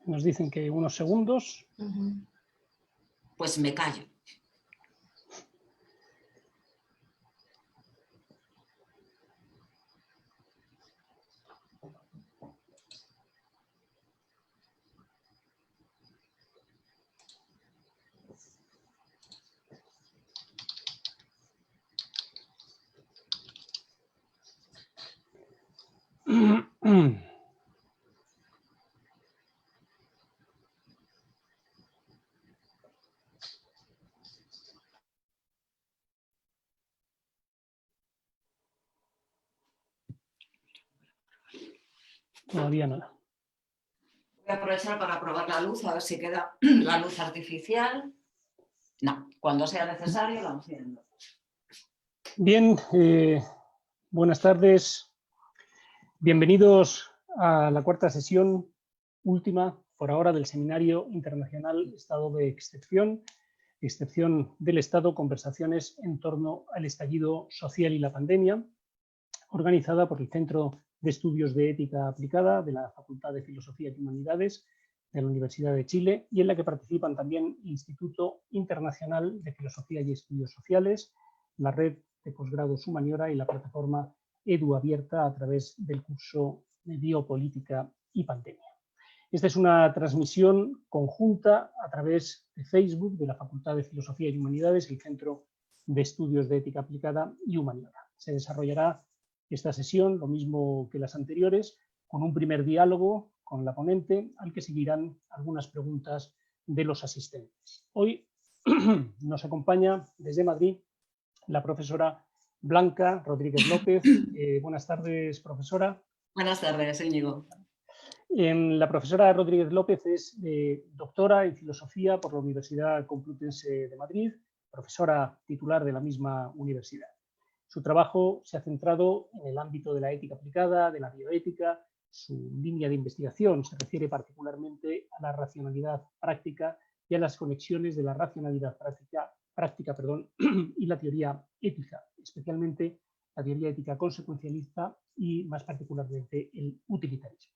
Nos dicen que unos segundos. Pues me callo. Todavía nada. Voy a aprovechar para probar la luz, a ver si queda la luz artificial. No, cuando sea necesario la enciendo. Bien, buenas tardes. Bienvenidos a la cuarta sesión, última por ahora, del Seminario Internacional Estado de Excepción del Estado, conversaciones en torno al estallido social y la pandemia, organizada por el Centro de Estudios de Ética Aplicada de la Facultad de Filosofía y Humanidades de la Universidad de Chile, y en la que participan también el Instituto Internacional de Filosofía y Estudios Sociales, la Red de Posgrados Humaniora y la plataforma EduAbierta a través del curso de Biopolítica y Pandemia. Esta es una transmisión conjunta a través de Facebook de la Facultad de Filosofía y Humanidades y el Centro de Estudios de Ética Aplicada y Humaniora. Se desarrollará esta sesión, lo mismo que las anteriores, con un primer diálogo con la ponente, al que seguirán algunas preguntas de los asistentes. Hoy nos acompaña desde Madrid la profesora Blanca Rodríguez López. Buenas tardes, profesora. Buenas tardes, Íñigo. La profesora Rodríguez López es doctora en Filosofía por la Universidad Complutense de Madrid, profesora titular de la misma universidad. Su trabajo se ha centrado en el ámbito de la ética aplicada, de la bioética. Su línea de investigación se refiere particularmente a la racionalidad práctica y a las conexiones de la racionalidad práctica y la teoría ética, especialmente la teoría ética consecuencialista y más particularmente el utilitarismo.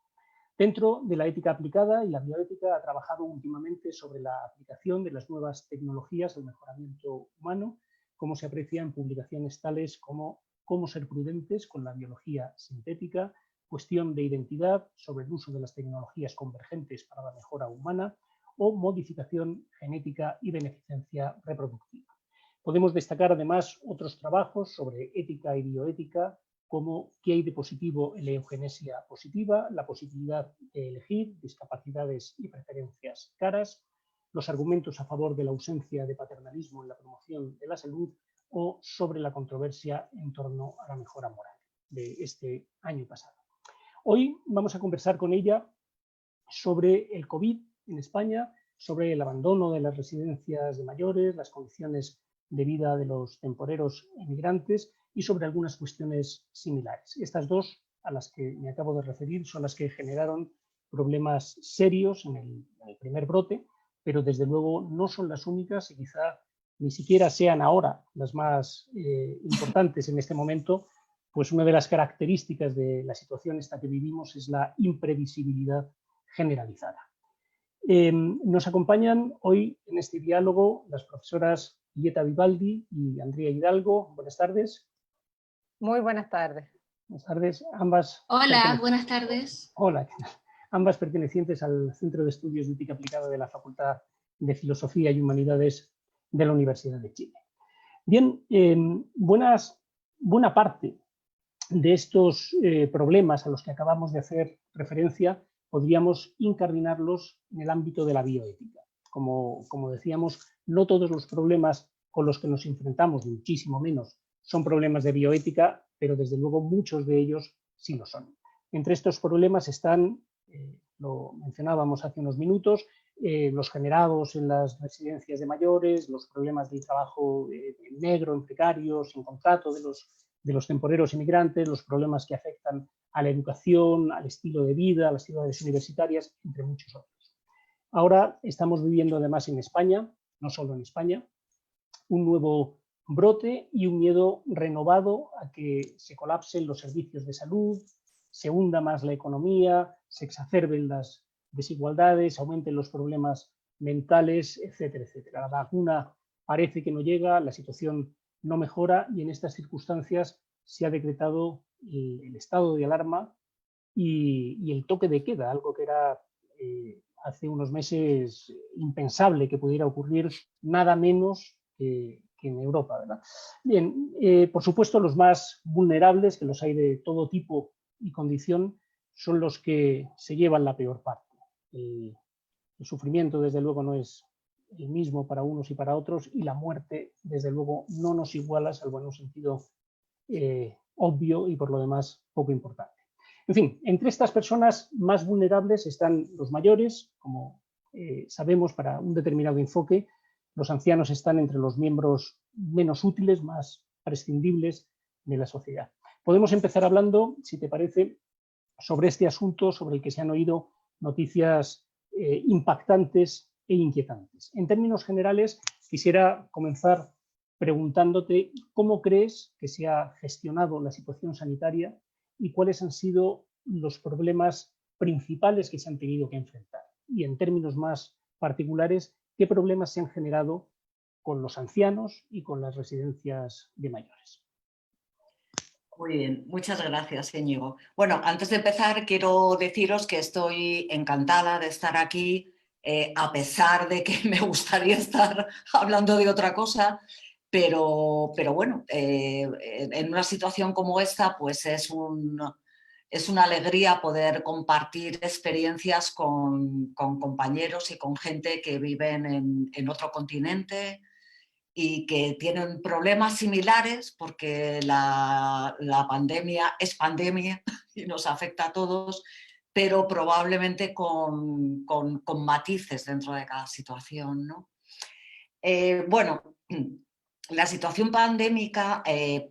Dentro de la ética aplicada y la bioética ha trabajado últimamente sobre la aplicación de las nuevas tecnologías al mejoramiento humano, como se aprecia en publicaciones tales como Cómo ser prudentes con la biología sintética, Cuestión de identidad sobre el uso de las tecnologías convergentes para la mejora humana o Modificación genética y beneficencia reproductiva. Podemos destacar además otros trabajos sobre ética y bioética, como qué hay de positivo en la eugenesia positiva, la posibilidad de elegir, discapacidades y preferencias caras, los argumentos a favor de la ausencia de paternalismo en la promoción de la salud o sobre la controversia en torno a la mejora moral de este año pasado. Hoy vamos a conversar con ella sobre el COVID en España, sobre el abandono de las residencias de mayores, las condiciones de vida de los temporeros emigrantes y sobre algunas cuestiones similares. Estas dos, a las que me acabo de referir, son las que generaron problemas serios en el primer brote, pero desde luego no son las únicas y quizá ni siquiera sean ahora las más importantes en este momento, pues una de las características de la situación esta que vivimos es la imprevisibilidad generalizada. Nos acompañan hoy en este diálogo las profesoras Ieta Vivaldi y Andrea Hidalgo. Buenas tardes. Muy buenas tardes. Buenas tardes. Ambas. Hola, buenas tardes. Hola. Ambas pertenecientes al Centro de Estudios de Ética Aplicada de la Facultad de Filosofía y Humanidades de la Universidad de Chile. Bien, buena parte de estos problemas a los que acabamos de hacer referencia podríamos incardinarlos en el ámbito de la bioética. Como decíamos, no todos los problemas con los que nos enfrentamos, muchísimo menos, son problemas de bioética, pero desde luego muchos de ellos sí lo son. Entre estos problemas están, lo mencionábamos hace unos minutos, los generados en las residencias de mayores, los problemas del trabajo negro, en precario, sin contrato de los temporeros inmigrantes, los problemas que afectan a la educación, al estilo de vida, a las ciudades universitarias, entre muchos otros. Ahora estamos viviendo además en España, no solo en España, un nuevo brote y un miedo renovado a que se colapsen los servicios de salud, se hunda más la economía, se exacerben las desigualdades, aumenten los problemas mentales, etcétera, etcétera. La vacuna parece que no llega, la situación no mejora y en estas circunstancias se ha decretado el estado de alarma y el toque de queda, algo que era hace unos meses impensable que pudiera ocurrir, nada menos que en Europa, ¿verdad? Bien, por supuesto, los más vulnerables, que los hay de todo tipo y condición, son los que se llevan la peor parte. El sufrimiento, desde luego, no es el mismo para unos y para otros, y la muerte, desde luego, no nos iguala, salvo en un sentido obvio y por lo demás poco importante. En fin, entre estas personas más vulnerables están los mayores, como sabemos para un determinado enfoque. Los ancianos están entre los miembros menos útiles, más prescindibles de la sociedad. Podemos empezar hablando, si te parece, sobre este asunto sobre el que se han oído noticias impactantes e inquietantes. En términos generales, quisiera comenzar preguntándote cómo crees que se ha gestionado la situación sanitaria y cuáles han sido los problemas principales que se han tenido que enfrentar. Y en términos más particulares, ¿qué problemas se han generado con los ancianos y con las residencias de mayores? Muy bien, muchas gracias, Íñigo. Bueno, antes de empezar, quiero deciros que estoy encantada de estar aquí, a pesar de que me gustaría estar hablando de otra cosa, pero bueno, en una situación como esta, pues es una alegría poder compartir experiencias con compañeros y con gente que viven en otro continente y que tienen problemas similares, porque la pandemia es pandemia y nos afecta a todos, pero probablemente con matices dentro de cada situación, ¿no? Bueno, la situación pandémica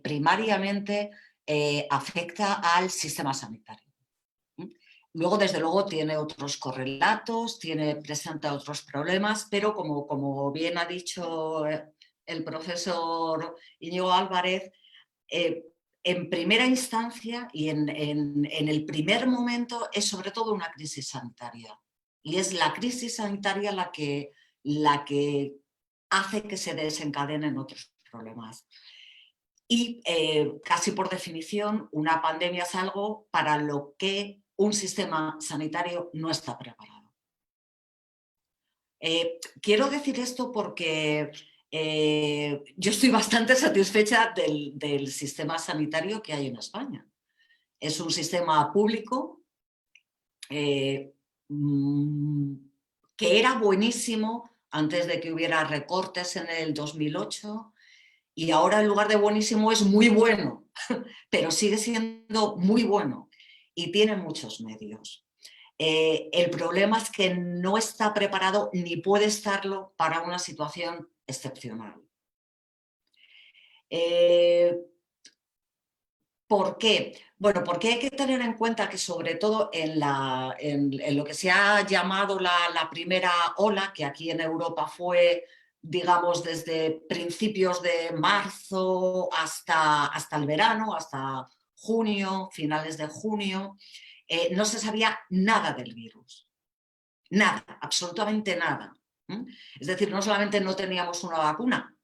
primariamente afecta al sistema sanitario. Luego, desde luego, tiene otros correlatos, presenta otros problemas, pero como bien ha dicho el profesor Íñigo Álvarez, en primera instancia y en el primer momento es sobre todo una crisis sanitaria. Y es la crisis sanitaria la que hace que se desencadenen otros problemas. Y casi por definición, una pandemia es algo para lo que un sistema sanitario no está preparado. Quiero decir esto porque yo estoy bastante satisfecha del sistema sanitario que hay en España. Es un sistema público que era buenísimo antes de que hubiera recortes en el 2008 y ahora en lugar de buenísimo es muy bueno, pero sigue siendo muy bueno y tiene muchos medios. El problema es que no está preparado ni puede estarlo para una situación excepcional. ¿Por qué? Bueno, porque hay que tener en cuenta que sobre todo en lo que se ha llamado la primera ola, que aquí en Europa fue, digamos, desde principios de marzo hasta el verano, hasta junio, finales de junio, no se sabía nada del virus. Nada, absolutamente nada. Es decir, no solamente no teníamos una vacuna,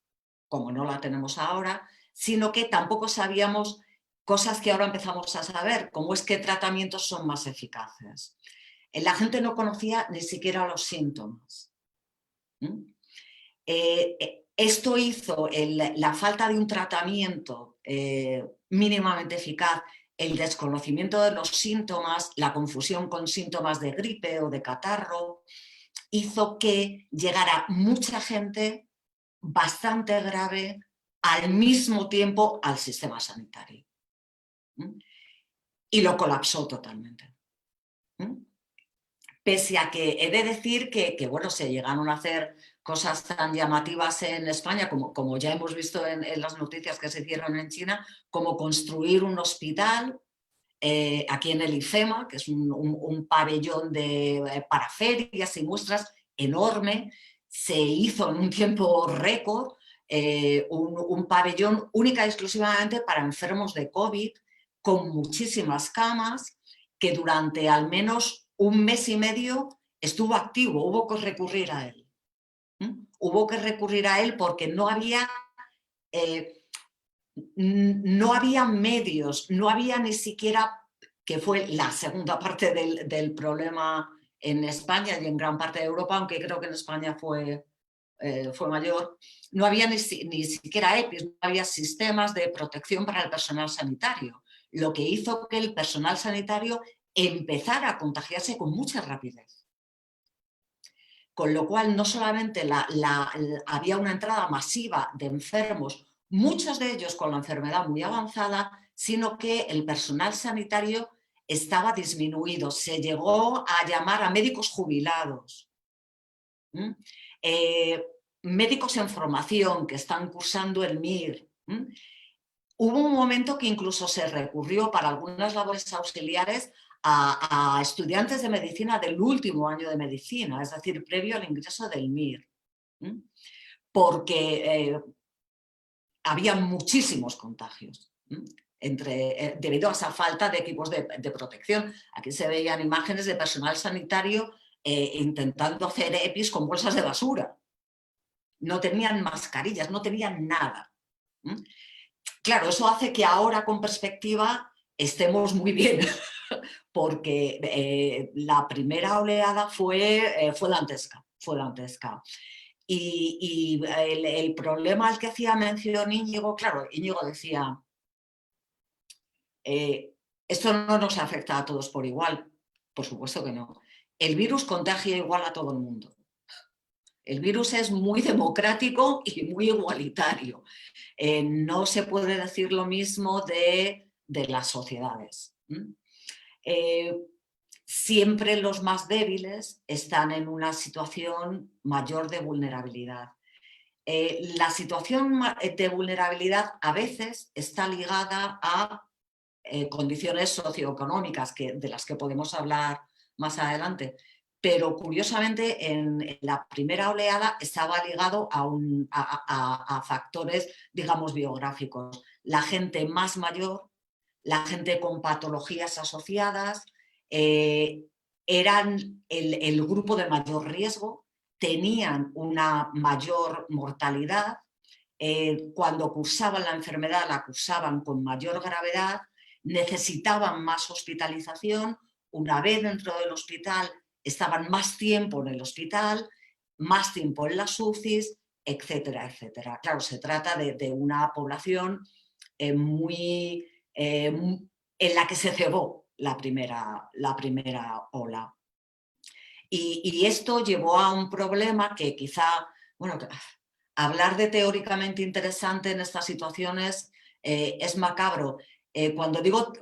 como no la tenemos ahora, sino que tampoco sabíamos cosas que ahora empezamos a saber, como es qué tratamientos son más eficaces. La gente no conocía ni siquiera los síntomas. Esto hizo la falta de un tratamiento mínimamente eficaz, el desconocimiento de los síntomas, la confusión con síntomas de gripe o de catarro, hizo que llegara mucha gente bastante grave al mismo tiempo al sistema sanitario. Y lo colapsó totalmente. Pese a que he de decir que bueno, se llegaron a hacer cosas tan llamativas en España, como ya hemos visto en las noticias que se hicieron en China, como construir un hospital aquí en el IFEMA, que es un pabellón para ferias y muestras enorme. Se hizo en un tiempo récord un pabellón única y exclusivamente para enfermos de COVID, con muchísimas camas, que durante al menos un mes y medio estuvo activo, hubo que recurrir a él. Hubo que recurrir a él porque no había medios, no había ni siquiera, que fue la segunda parte del problema en España y en gran parte de Europa, aunque creo que en España fue mayor, no había ni siquiera EPIs, no había sistemas de protección para el personal sanitario, lo que hizo que el personal sanitario empezara a contagiarse con mucha rapidez. Con lo cual no solamente había una entrada masiva de enfermos, muchos de ellos con la enfermedad muy avanzada, sino que el personal sanitario estaba disminuido. Se llegó a llamar a médicos jubilados. Médicos en formación que están cursando el MIR. Hubo un momento que incluso se recurrió para algunas labores auxiliares a estudiantes de medicina del último año de medicina, es decir, previo al ingreso del MIR, porque había muchísimos contagios debido a esa falta de equipos de protección. Aquí se veían imágenes de personal sanitario intentando hacer EPIs con bolsas de basura. No tenían mascarillas, no tenían nada. Claro, eso hace que ahora con perspectiva estemos muy bien, porque la primera oleada fue dantesca. Y el problema al que hacía mención Íñigo, claro, Íñigo decía, esto no nos afecta a todos por igual. Por supuesto que no. El virus contagia igual a todo el mundo. El virus es muy democrático y muy igualitario. No se puede decir lo mismo de las sociedades. Siempre los más débiles están en una situación mayor de vulnerabilidad. La situación de vulnerabilidad a veces está ligada a condiciones socioeconómicas de las que podemos hablar más adelante. Pero curiosamente en la primera oleada estaba ligado a factores, digamos, biográficos. La gente más mayor, la gente con patologías asociadas, eran el grupo de mayor riesgo, tenían una mayor mortalidad, cuando cursaban la enfermedad la cursaban con mayor gravedad, necesitaban más hospitalización, una vez dentro del hospital estaban más tiempo en el hospital, más tiempo en las UCIs, etcétera, etcétera. Claro, se trata de una población en la que se cebó la primera ola. Y esto llevó a un problema que quizá, bueno, hablar de teóricamente interesante en estas situaciones es macabro. Cuando digo,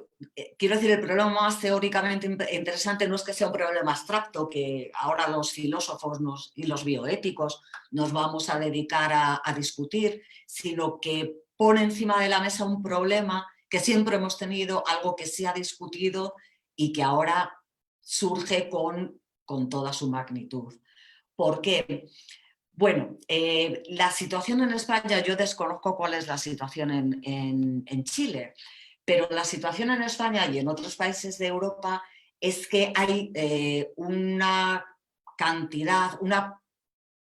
quiero decir, el problema más teóricamente interesante no es que sea un problema abstracto, que ahora los filósofos y los bioéticos nos vamos a dedicar a discutir, sino que pone encima de la mesa un problema que siempre hemos tenido, algo que se ha discutido y que ahora surge con toda su magnitud. ¿Por qué? Bueno, la situación en España, yo desconozco cuál es la situación en Chile, pero la situación en España y en otros países de Europa es que hay una cantidad, una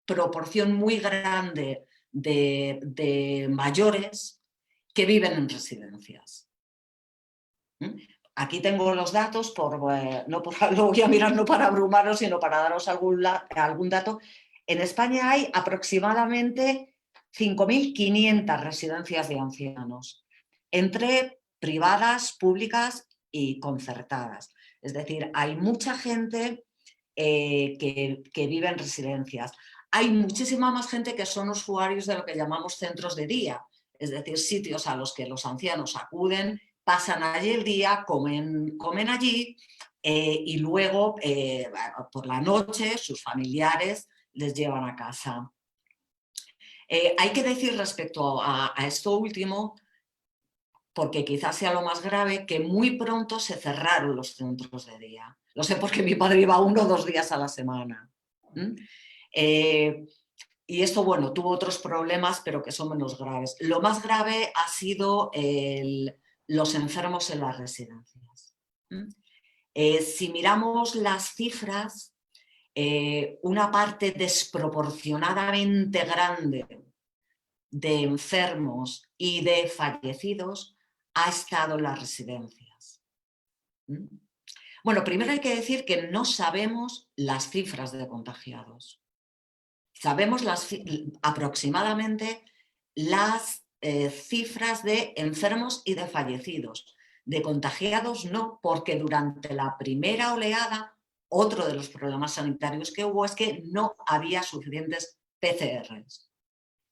proporción muy grande de mayores que viven en residencias. Aquí tengo los datos, lo voy a mirar no para abrumaros, sino para daros algún dato. En España hay aproximadamente 5.500 residencias de ancianos, entre privadas, públicas y concertadas. Es decir, hay mucha gente que vive en residencias. Hay muchísima más gente que son usuarios de lo que llamamos centros de día, es decir, sitios a los que los ancianos acuden, pasan allí el día, comen allí y luego por la noche sus familiares les llevan a casa. Hay que decir respecto a esto último, porque quizás sea lo más grave, que muy pronto se cerraron los centros de día. Lo sé porque mi padre iba 1 o 2 días a la semana. Y esto, bueno, tuvo otros problemas, pero que son menos graves. Lo más grave ha sido los enfermos en las residencias. Si miramos las cifras, una parte desproporcionadamente grande de enfermos y de fallecidos ha estado en las residencias. Bueno, primero hay que decir que no sabemos las cifras de contagiados. Sabemos aproximadamente las cifras de enfermos y de fallecidos. De contagiados no, porque durante la primera oleada, otro de los problemas sanitarios que hubo es que no había suficientes PCRs,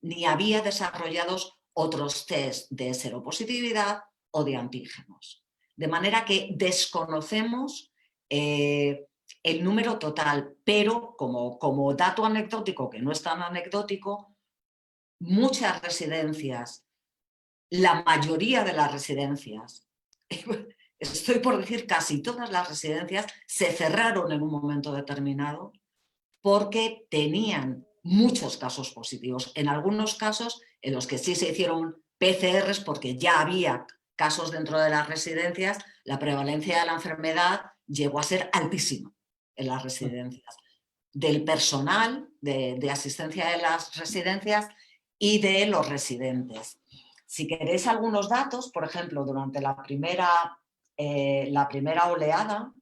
ni había desarrollados otros test de seropositividad o de antígenos. De manera que desconocemos el número total, pero como dato anecdótico, que no es tan anecdótico, muchas residencias, la mayoría de las residencias, estoy por decir casi todas las residencias, se cerraron en un momento determinado porque tenían muchos casos positivos. En algunos casos en los que sí se hicieron PCRs porque ya había casos dentro de las residencias, la prevalencia de la enfermedad llegó a ser altísima en las residencias. Del personal de asistencia de las residencias y de los residentes. Si queréis algunos datos, por ejemplo, durante la primera oleada,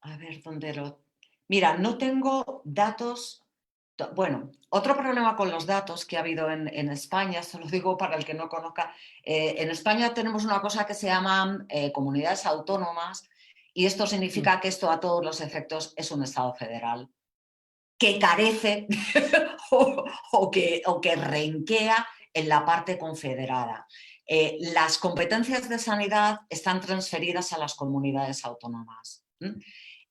a ver dónde lo... Mira, no tengo datos... Bueno, otro problema con los datos que ha habido en España, se lo digo para el que no conozca, en España tenemos una cosa que se llaman comunidades autónomas y esto significa que esto a todos los efectos es un Estado federal que carece o que renquea en la parte confederada. Las competencias de sanidad están transferidas a las comunidades autónomas.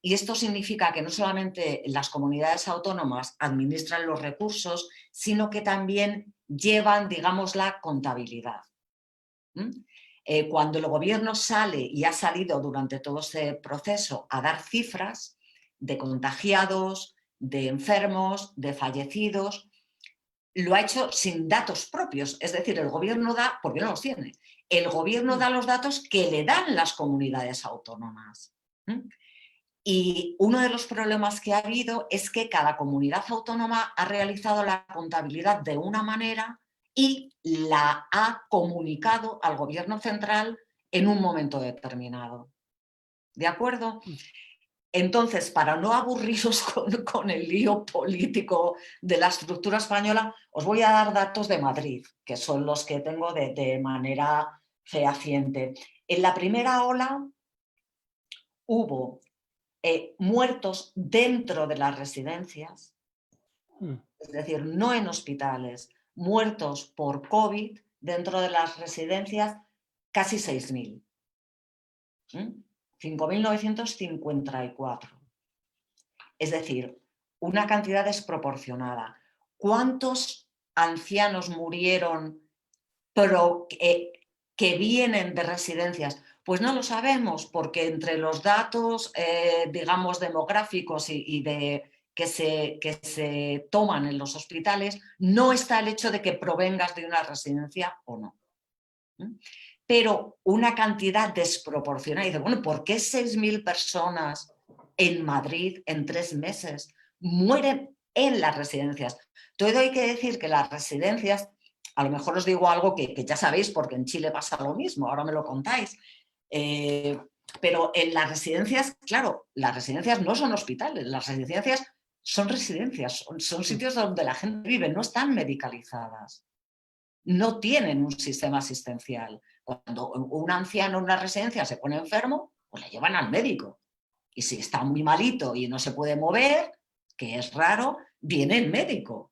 Y esto significa que no solamente las comunidades autónomas administran los recursos, sino que también llevan, digamos, la contabilidad. Cuando el gobierno sale y ha salido durante todo este proceso a dar cifras de contagiados, de enfermos, de fallecidos, lo ha hecho sin datos propios. Es decir, el gobierno da, porque no los tiene, el gobierno da los datos que le dan las comunidades autónomas. Y uno de los problemas que ha habido es que cada comunidad autónoma ha realizado la contabilidad de una manera y la ha comunicado al gobierno central en un momento determinado. ¿De acuerdo? Entonces, para no aburriros con el lío político de la estructura española, os voy a dar datos de Madrid, que son los que tengo de manera fehaciente. En la primera ola hubo muertos dentro de las residencias, es decir, no en hospitales, muertos por COVID dentro de las residencias, casi 6.000. 5.954. Es decir, una cantidad desproporcionada. ¿Cuántos ancianos murieron que vienen de residencias? Pues no lo sabemos, porque entre los datos, digamos, demográficos y que se toman en los hospitales, no está el hecho de que provengas de una residencia o no. Pero una cantidad desproporcionada. Y dice, bueno, ¿por qué 6.000 personas en Madrid en 3 meses mueren en las residencias? Todo hay que decir que las residencias, a lo mejor os digo algo que ya sabéis porque en Chile pasa lo mismo, ahora me lo contáis, pero en las residencias, claro, las residencias no son hospitales, las residencias son residencias, son sitios donde la gente vive, no están medicalizadas, no tienen un sistema asistencial. Cuando un anciano en una residencia se pone enfermo, pues le llevan al médico. Y si está muy malito y no se puede mover, que es raro, viene el médico.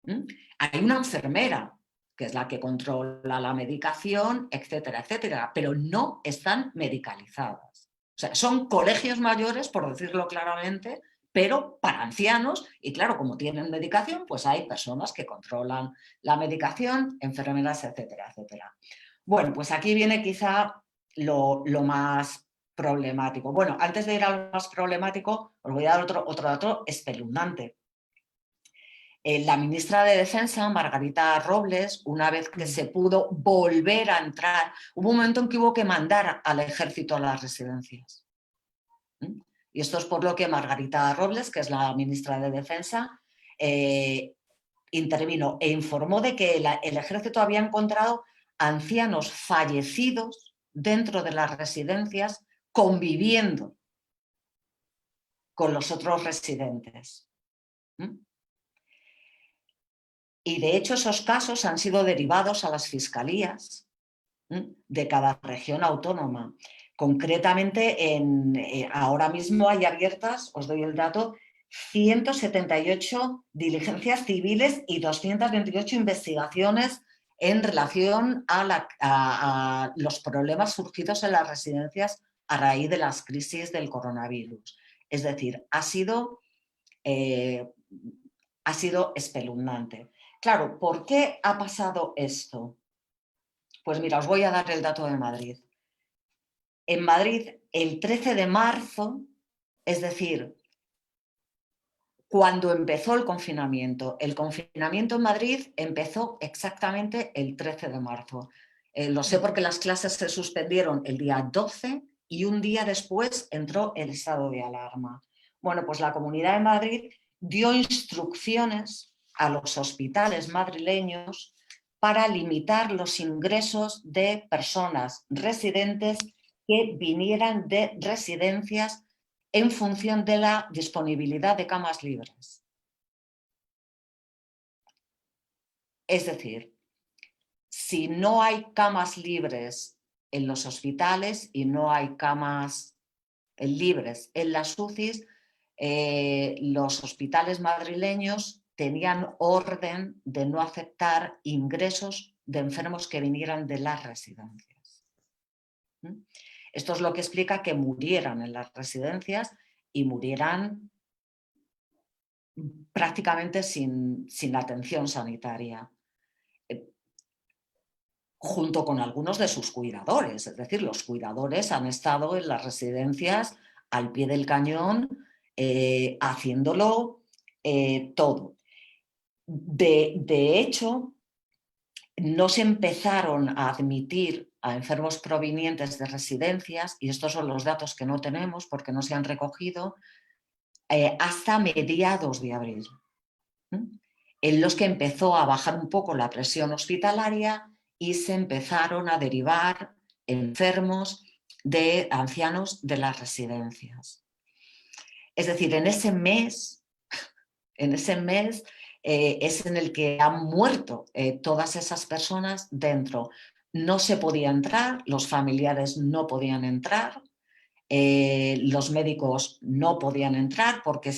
Hay una enfermera, que es la que controla la medicación, etcétera, etcétera, pero no están medicalizadas. O sea, son colegios mayores, por decirlo claramente, pero para ancianos, y claro, como tienen medicación, pues hay personas que controlan la medicación, enfermeras, etcétera, etcétera. Bueno, pues aquí viene quizá lo más problemático. Bueno, antes de ir a lo más problemático, os voy a dar otro dato espeluznante. La ministra de Defensa, Margarita Robles, una vez que se pudo volver a entrar, hubo un momento en que hubo que mandar al ejército a las residencias. Y esto es por lo que Margarita Robles, que es la ministra de Defensa, intervino e informó de que el ejército había encontrado ancianos fallecidos dentro de las residencias conviviendo con los otros residentes. Y de hecho esos casos han sido derivados a las fiscalías de cada región autónoma. Concretamente, ahora mismo hay abiertas, os doy el dato, 178 diligencias civiles y 228 investigaciones en relación a los problemas surgidos en las residencias a raíz de las crisis del coronavirus. Es decir, ha sido espeluznante. Claro, ¿por qué ha pasado esto? Pues mira, os voy a dar el dato de Madrid. En Madrid, el 13 de marzo, es decir, cuando empezó el confinamiento en Madrid empezó exactamente el 13 de marzo. Lo sé porque las clases se suspendieron el día 12 y un día después entró el estado de alarma. Bueno, pues la Comunidad de Madrid dio instrucciones a los hospitales madrileños para limitar los ingresos de personas residentes que vinieran de residencias en función de la disponibilidad de camas libres. Es decir, si no hay camas libres en los hospitales y no hay camas libres en las UCIs, los hospitales madrileños tenían orden de no aceptar ingresos de enfermos que vinieran de las residencias. Esto es lo que explica que murieran en las residencias y murieran prácticamente sin atención sanitaria, junto con algunos de sus cuidadores. Es decir, los cuidadores han estado en las residencias al pie del cañón, haciéndolo todo. De hecho, no se empezaron a admitir a enfermos provenientes de residencias, y estos son los datos que no tenemos porque no se han recogido, hasta mediados de abril, en los que empezó a bajar un poco la presión hospitalaria y se empezaron a derivar enfermos de ancianos de las residencias. Es decir, en ese mes es en el que han muerto todas esas personas dentro. No se podía entrar, los familiares no podían entrar, los médicos no podían entrar porque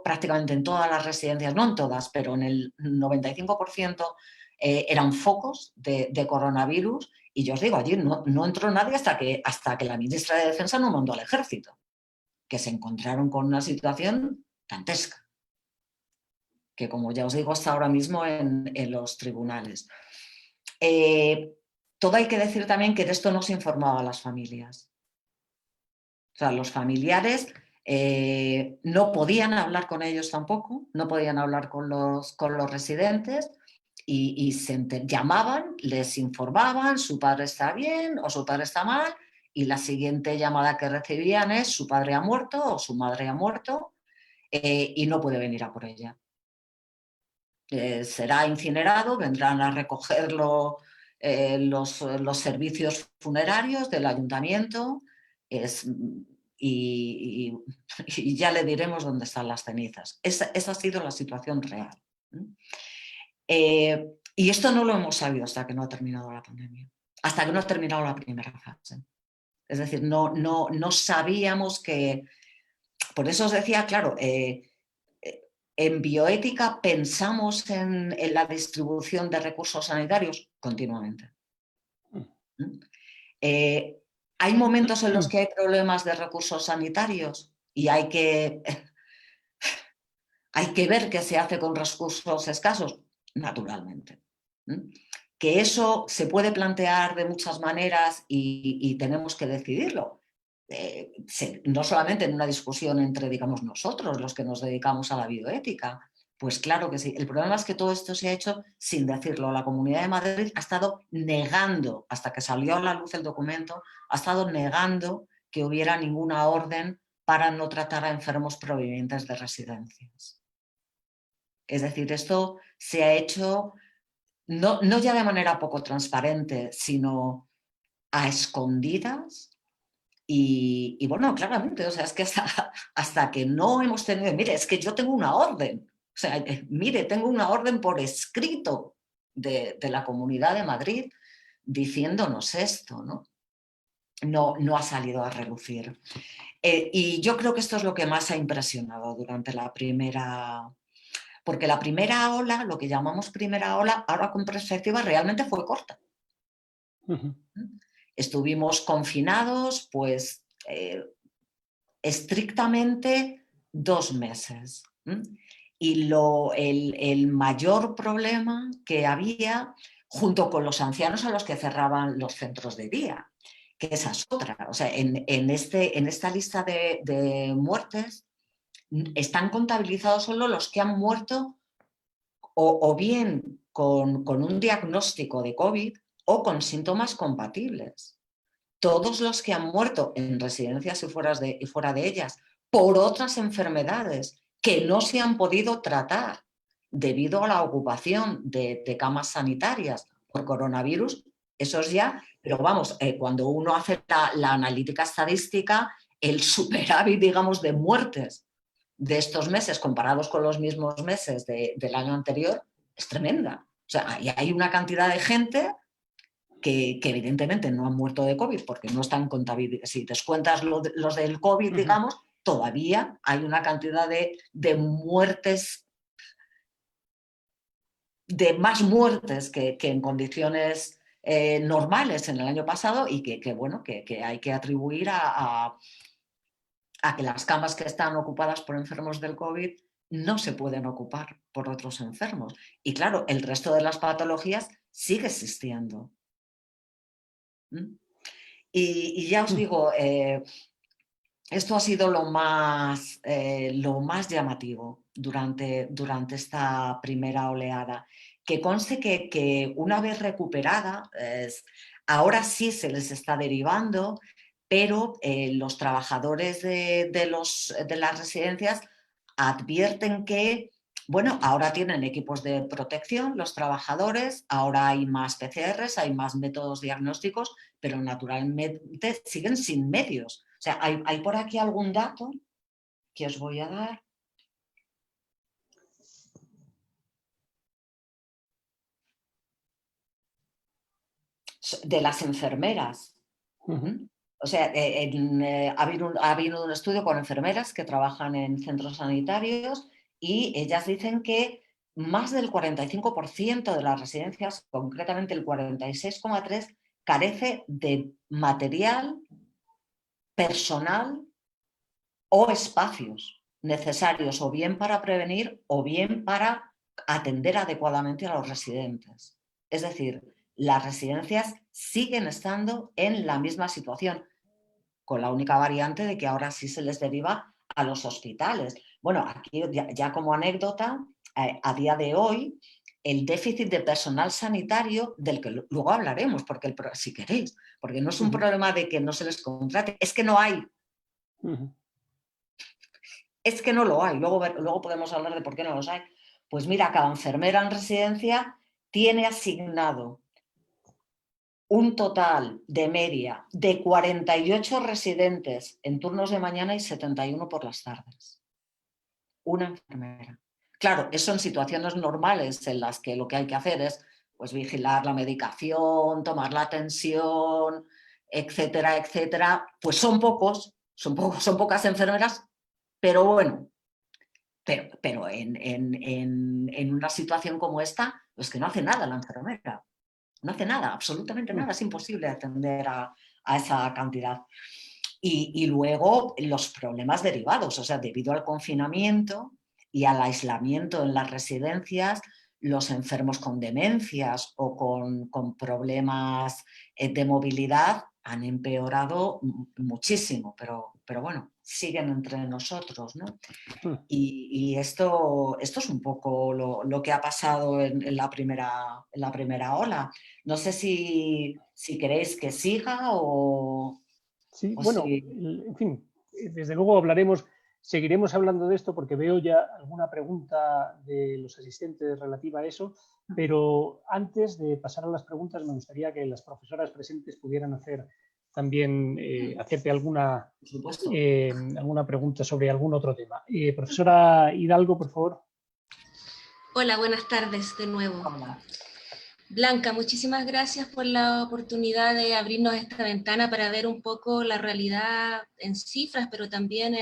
prácticamente en todas las residencias, no en todas, pero en el 95% eran focos de coronavirus. Y yo os digo, allí no entró nadie hasta que la ministra de Defensa no mandó al ejército, que se encontraron con una situación dantesca, que como ya os digo está ahora mismo en los tribunales. Todo hay que decir también que de esto no se informaba a las familias. O sea, los familiares no podían hablar con ellos tampoco, no podían hablar con los residentes y se llamaban, les informaban, su padre está bien o su padre está mal, y la siguiente llamada que recibían es su padre ha muerto o su madre ha muerto y no puede venir a por ella. Será incinerado, vendrán a recogerlo los servicios funerarios del ayuntamiento y ya le diremos dónde están las cenizas. Esa ha sido la situación real. Y esto no lo hemos sabido hasta que no ha terminado la pandemia, hasta que no ha terminado la primera fase. Es decir, no sabíamos que... Por eso os decía, claro, en bioética pensamos en la distribución de recursos sanitarios continuamente. Hay momentos en los que hay problemas de recursos sanitarios y hay que ver qué se hace con recursos escasos, naturalmente. Que eso se puede plantear de muchas maneras y tenemos que decidirlo. No solamente en una discusión entre, digamos, nosotros, los que nos dedicamos a la bioética, Pues claro que sí. El problema es que todo esto se ha hecho sin decirlo. La Comunidad de Madrid ha estado negando, hasta que salió a la luz el documento, ha estado negando que hubiera ninguna orden para no tratar a enfermos provenientes de residencias. Es decir, esto se ha hecho no ya de manera poco transparente, sino a escondidas. Y bueno, claramente, o sea, es que hasta que no hemos tenido, mire, es que yo tengo una orden, o sea, mire, tengo una orden por escrito de la Comunidad de Madrid diciéndonos esto, ¿no? No ha salido a relucir. Y yo creo que esto es lo que más ha impresionado durante la primera, porque la primera ola, lo que llamamos primera ola, ahora con perspectiva, realmente fue corta. Estuvimos confinados, pues, estrictamente 2 meses. Y el mayor problema que había, junto con los ancianos a los que cerraban los centros de día, que esa es otra. O sea, en esta lista de muertes están contabilizados solo los que han muerto o bien con un diagnóstico de COVID o con síntomas compatibles. Todos los que han muerto en residencias y fuera de ellas por otras enfermedades que no se han podido tratar debido a la ocupación de camas sanitarias por coronavirus, esos ya, pero vamos, cuando uno hace la analítica estadística, el superávit, digamos, de muertes de estos meses comparados con los mismos meses del año anterior es tremenda. O sea, hay una cantidad de gente que evidentemente no han muerto de COVID porque no están contabilizados. Si descuentas los del COVID, digamos, todavía hay una cantidad de muertes, de más muertes que en condiciones normales en el año pasado y que hay que atribuir a que las camas que están ocupadas por enfermos del COVID no se pueden ocupar por otros enfermos. Y claro, el resto de las patologías sigue existiendo. Y ya os digo, esto ha sido lo más llamativo durante esta primera oleada. Que conste que una vez recuperada, ahora sí se les está derivando, pero los trabajadores de las residencias advierten que, bueno, ahora tienen equipos de protección los trabajadores, ahora hay más PCRs, hay más métodos diagnósticos, pero naturalmente siguen sin medios. O sea, hay por aquí algún dato que os voy a dar. De las enfermeras. O sea, ha habido un estudio con enfermeras que trabajan en centros sanitarios y ellas dicen que más del 45% de las residencias, concretamente el 46,3%, carece de material, personal o espacios necesarios o bien para prevenir o bien para atender adecuadamente a los residentes. Es decir, las residencias siguen estando en la misma situación, con la única variante de que ahora sí se les deriva a los hospitales. Bueno, aquí ya como anécdota, a día de hoy, el déficit de personal sanitario, del que luego hablaremos, porque si queréis, porque no es un problema de que no se les contrate, es que no hay. Es que no lo hay. Luego podemos hablar de por qué no los hay. Pues mira, cada enfermera en residencia tiene asignado un total de media de 48 residentes en turnos de mañana y 71 por las tardes. Una enfermera. Claro, eso en situaciones normales en las que lo que hay que hacer es pues, vigilar la medicación, tomar la tensión, etcétera, etcétera. Pues son pocas enfermeras, pero bueno, pero en una situación como esta, pues que no hace nada la enfermera. No hace nada, absolutamente nada. Es imposible atender a esa cantidad. Y luego los problemas derivados, o sea, debido al confinamiento y al aislamiento en las residencias, los enfermos con demencias o con problemas de movilidad han empeorado muchísimo, pero pero bueno, siguen entre nosotros, ¿no? Mm. Y esto es un poco lo que ha pasado en la primera ola. No sé si queréis que siga o Sí, o bueno, si... en fin, desde luego seguiremos hablando de esto porque veo ya alguna pregunta de los asistentes relativa a eso, pero antes de pasar a las preguntas me gustaría que las profesoras presentes pudieran hacer también, hacerte alguna Por supuesto. alguna pregunta sobre algún otro tema. Profesora Hidalgo, por favor. Hola, buenas tardes de nuevo. Hola. Blanca, muchísimas gracias por la oportunidad de abrirnos esta ventana para ver un poco la realidad en cifras, pero también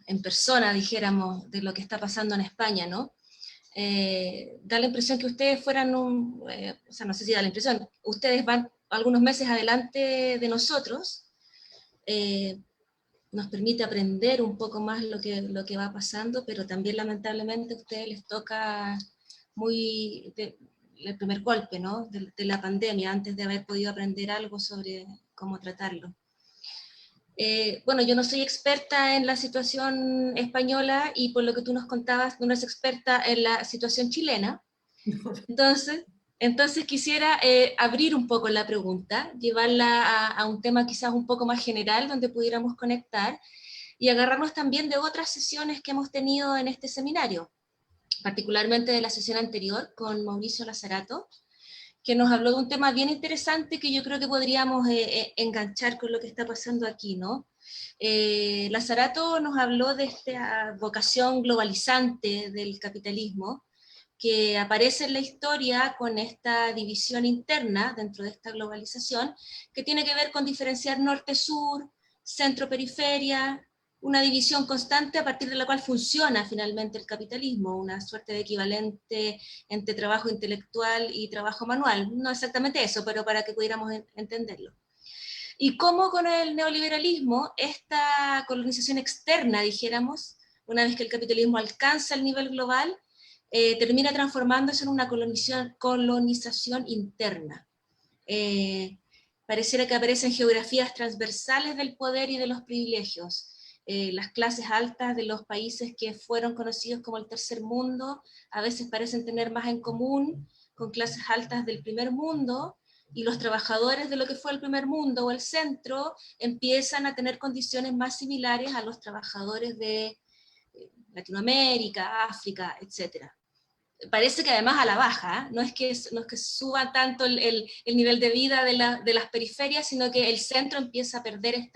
en persona, dijéramos, de lo que está pasando en España, ¿no? Da la impresión que ustedes fueran o sea, no sé si da la impresión, ustedes van algunos meses adelante de nosotros, nos permite aprender un poco más lo que va pasando, pero también lamentablemente a ustedes les toca el primer golpe, ¿no? de la pandemia, antes de haber podido aprender algo sobre cómo tratarlo. Bueno, yo no soy experta en la situación española y por lo que tú nos contabas, no eres experta en la situación chilena. Entonces quisiera abrir un poco la pregunta, llevarla a un tema quizás un poco más general donde pudiéramos conectar y agarrarnos también de otras sesiones que hemos tenido en este seminario, particularmente de la sesión anterior con Mauricio Lazarato, que nos habló de un tema bien interesante que yo creo que podríamos enganchar con lo que está pasando aquí, ¿no? Lazarato nos habló de esta vocación globalizante del capitalismo, que aparece en la historia con esta división interna dentro de esta globalización, que tiene que ver con diferenciar norte-sur, centro-periferia, una división constante a partir de la cual funciona finalmente el capitalismo, una suerte de equivalente entre trabajo intelectual y trabajo manual. No exactamente eso, pero para que pudiéramos entenderlo. Y cómo con el neoliberalismo, esta colonización externa, dijéramos, una vez que el capitalismo alcanza el nivel global, termina transformándose en una colonización interna. Pareciera que aparecen geografías transversales del poder y de los privilegios. Las clases altas de los países que fueron conocidos como el tercer mundo a veces parecen tener más en común con clases altas del primer mundo, y los trabajadores de lo que fue el primer mundo o el centro empiezan a tener condiciones más similares a los trabajadores de Latinoamérica, África, etc. Parece que además a la baja, no es que suba tanto el nivel de vida de las periferias, sino que el centro empieza a perder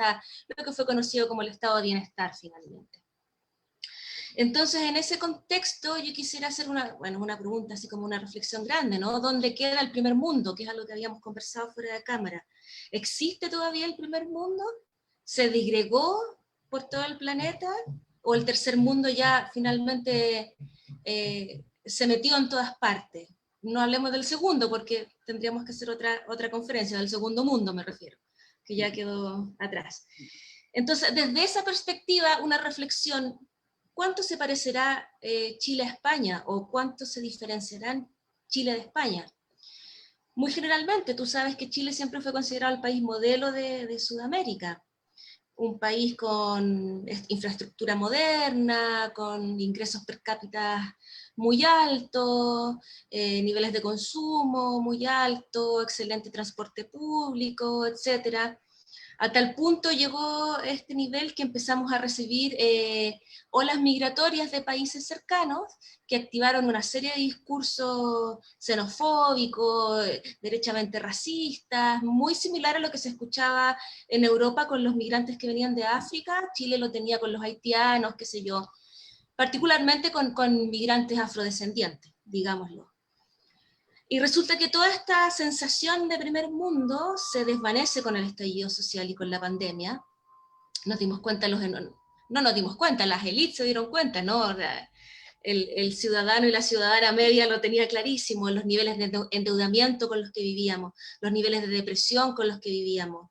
lo que fue conocido como el estado de bienestar finalmente. Entonces, en ese contexto, yo quisiera hacer una pregunta, así como una reflexión grande, ¿no? ¿Dónde queda el primer mundo? Que es algo que habíamos conversado fuera de cámara. ¿Existe todavía el primer mundo? ¿Se disgregó por todo el planeta? ¿O el tercer mundo ya finalmente se metió en todas partes? No hablemos del segundo, porque tendríamos que hacer otra conferencia, del segundo mundo me refiero, que ya quedó atrás. Entonces, desde esa perspectiva, una reflexión: ¿cuánto se parecerá Chile a España? ¿O cuánto se diferenciarán Chile de España? Muy generalmente, tú sabes que Chile siempre fue considerado el país modelo de Sudamérica. Un país con infraestructura moderna, con ingresos per cápita muy altos, niveles de consumo muy altos, excelente transporte público, etc. A tal punto llegó este nivel que empezamos a recibir olas migratorias de países cercanos que activaron una serie de discursos xenofóbicos, derechamente racistas, muy similar a lo que se escuchaba en Europa con los migrantes que venían de África. Chile lo tenía con los haitianos, qué sé yo, particularmente con migrantes afrodescendientes, digámoslo. Y resulta que toda esta sensación de primer mundo se desvanece con el estallido social y con la pandemia. Nos dimos cuenta, no nos dimos cuenta, las élites se dieron cuenta, ¿no? El ciudadano y la ciudadana media lo tenía clarísimo, los niveles de endeudamiento con los que vivíamos, los niveles de depresión con los que vivíamos.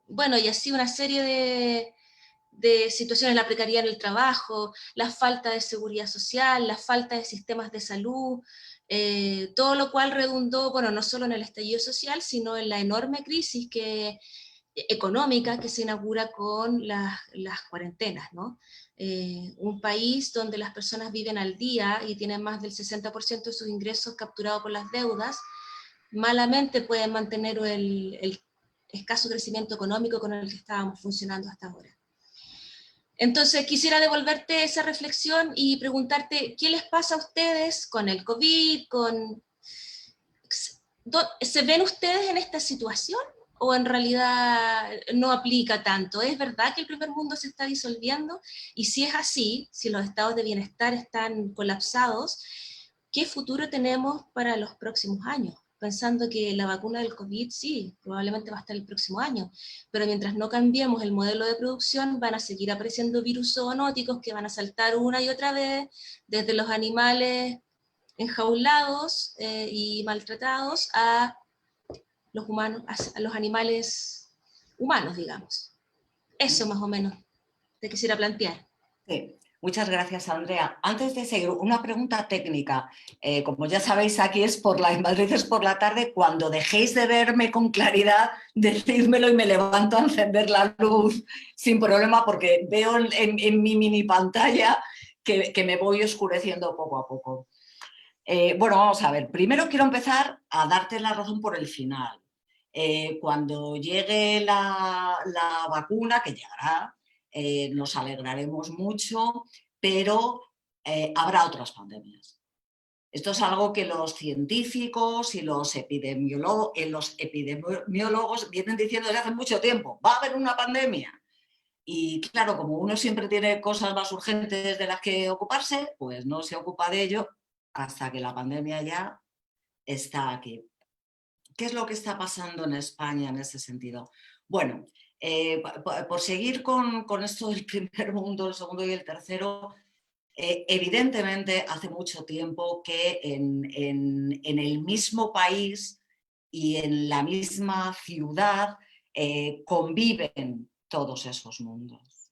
Bueno, y así una serie de situaciones de la precariedad en el trabajo, la falta de seguridad social, la falta de sistemas de salud, todo lo cual redundó, bueno, no solo en el estallido social, sino en la enorme crisis económica que se inaugura con las cuarentenas, ¿no? Un país donde las personas viven al día y tienen más del 60% de sus ingresos capturados por las deudas, malamente pueden mantener el escaso crecimiento económico con el que estábamos funcionando hasta ahora. Entonces quisiera devolverte esa reflexión y preguntarte, ¿qué les pasa a ustedes con el COVID? ¿Se ven ustedes en esta situación? ¿O en realidad no aplica tanto? ¿Es verdad que el primer mundo se está disolviendo? Y si es así, si los estados de bienestar están colapsados, ¿qué futuro tenemos para los próximos años? Pensando que la vacuna del COVID sí, probablemente va a estar el próximo año, pero mientras no cambiemos el modelo de producción van a seguir apareciendo virus zoonóticos que van a saltar una y otra vez, desde los animales enjaulados y maltratados a los humanos, a los animales humanos, digamos. Eso más o menos te quisiera plantear. Sí. Muchas gracias, Andrea. Antes de seguir, una pregunta técnica. Como ya sabéis, aquí en Madrid es por la tarde. Cuando dejéis de verme con claridad, decídmelo y me levanto a encender la luz sin problema, porque veo en mi mini pantalla que me voy oscureciendo poco a poco. Bueno, vamos a ver. Primero quiero empezar a darte la razón por el final. Cuando llegue la vacuna, que llegará, nos alegraremos mucho, pero habrá otras pandemias. Esto es algo que los científicos y los epidemiólogos vienen diciendo desde hace mucho tiempo. Va a haber una pandemia. Y claro, como uno siempre tiene cosas más urgentes de las que ocuparse, pues no se ocupa de ello hasta que la pandemia ya está aquí. ¿Qué es lo que está pasando en España en ese sentido? Bueno, por seguir con esto del primer mundo, el segundo y el tercero, evidentemente hace mucho tiempo que en el mismo país y en la misma ciudad conviven todos esos mundos.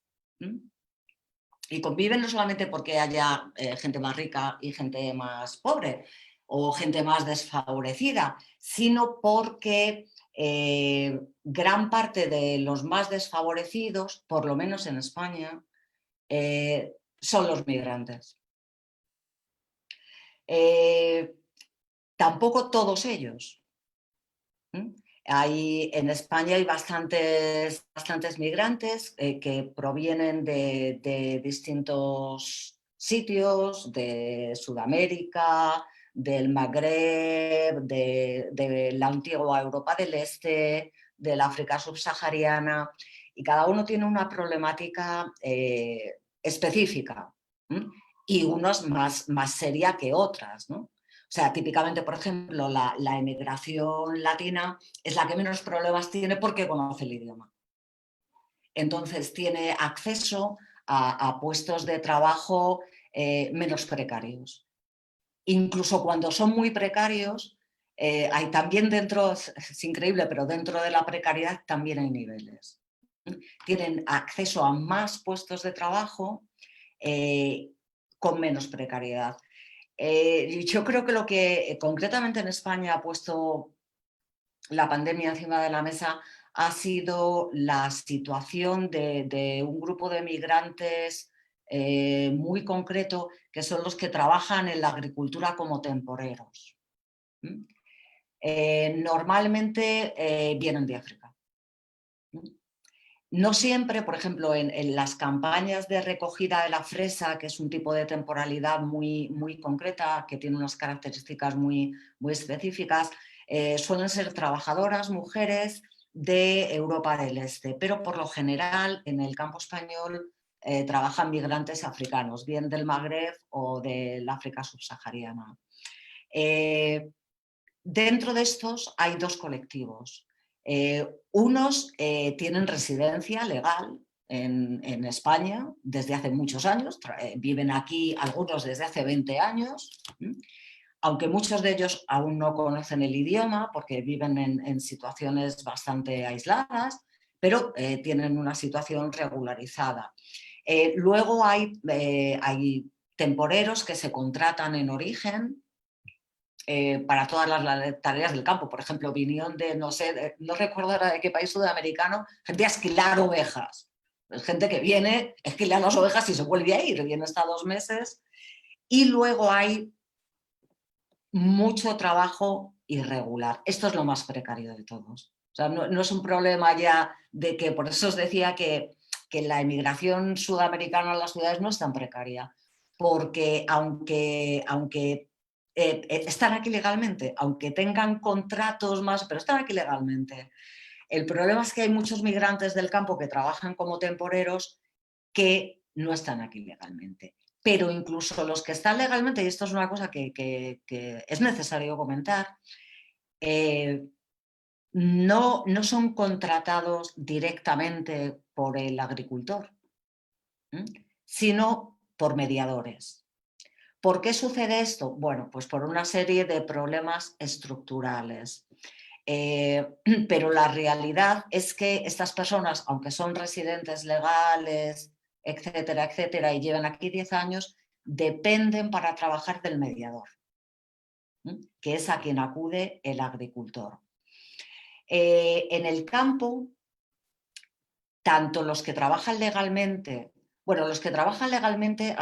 Y conviven no solamente porque haya gente más rica y gente más pobre o gente más desfavorecida, sino porque gran parte de los más desfavorecidos, por lo menos en España, son los migrantes. Tampoco todos ellos. En España hay bastantes migrantes que provienen de distintos sitios, de Sudamérica, del Magreb, de la antigua Europa del Este, del África subsahariana, y cada uno tiene una problemática específica, y unos más seria que otras, ¿no? O sea, típicamente, por ejemplo, la emigración latina es la que menos problemas tiene porque conoce el idioma. Entonces tiene acceso a puestos de trabajo menos precarios. Incluso cuando son muy precarios, hay también dentro, es increíble, pero dentro de la precariedad también hay niveles. Tienen acceso a más puestos de trabajo con menos precariedad. Yo creo que lo que concretamente en España ha puesto la pandemia encima de la mesa ha sido la situación de un grupo de migrantes muy concreto, que son los que trabajan en la agricultura como temporeros. Normalmente vienen de África. No siempre, por ejemplo, en las campañas de recogida de la fresa, que es un tipo de temporalidad muy concreta, que tiene unas características muy específicas, suelen ser trabajadoras, mujeres de Europa del Este, pero por lo general en el campo español trabajan migrantes africanos, bien del Magreb o del África subsahariana. Dentro de estos hay dos colectivos. Unos tienen residencia legal en España desde hace muchos años, viven aquí algunos desde hace 20 años, aunque muchos de ellos aún no conocen el idioma porque viven en situaciones bastante aisladas, pero tienen una situación regularizada. Luego hay temporeros que se contratan en origen para todas las tareas del campo. Por ejemplo, vinieron de, no sé, no recuerdo ahora de qué país sudamericano, gente a esquilar ovejas. Es gente que viene, esquila las ovejas y se vuelve a ir, viene hasta 2 meses. Y luego hay mucho trabajo irregular. Esto es lo más precario de todos. O sea, no es un problema ya de que, por eso os decía que la emigración sudamericana a las ciudades no es tan precaria, porque aunque están aquí legalmente, aunque tengan contratos más, pero están aquí legalmente. El problema es que hay muchos migrantes del campo que trabajan como temporeros que no están aquí legalmente. Pero incluso los que están legalmente, y esto es una cosa que es necesario comentar, no son contratados directamente por el agricultor, sino por mediadores. ¿Por qué sucede esto? Bueno, pues por una serie de problemas estructurales. Pero la realidad es que estas personas, aunque son residentes legales, etcétera, etcétera, y llevan aquí 10 años, dependen para trabajar del mediador, que es a quien acude el agricultor. En el campo, tanto los que trabajan legalmente, bueno, a los que trabajan legalmente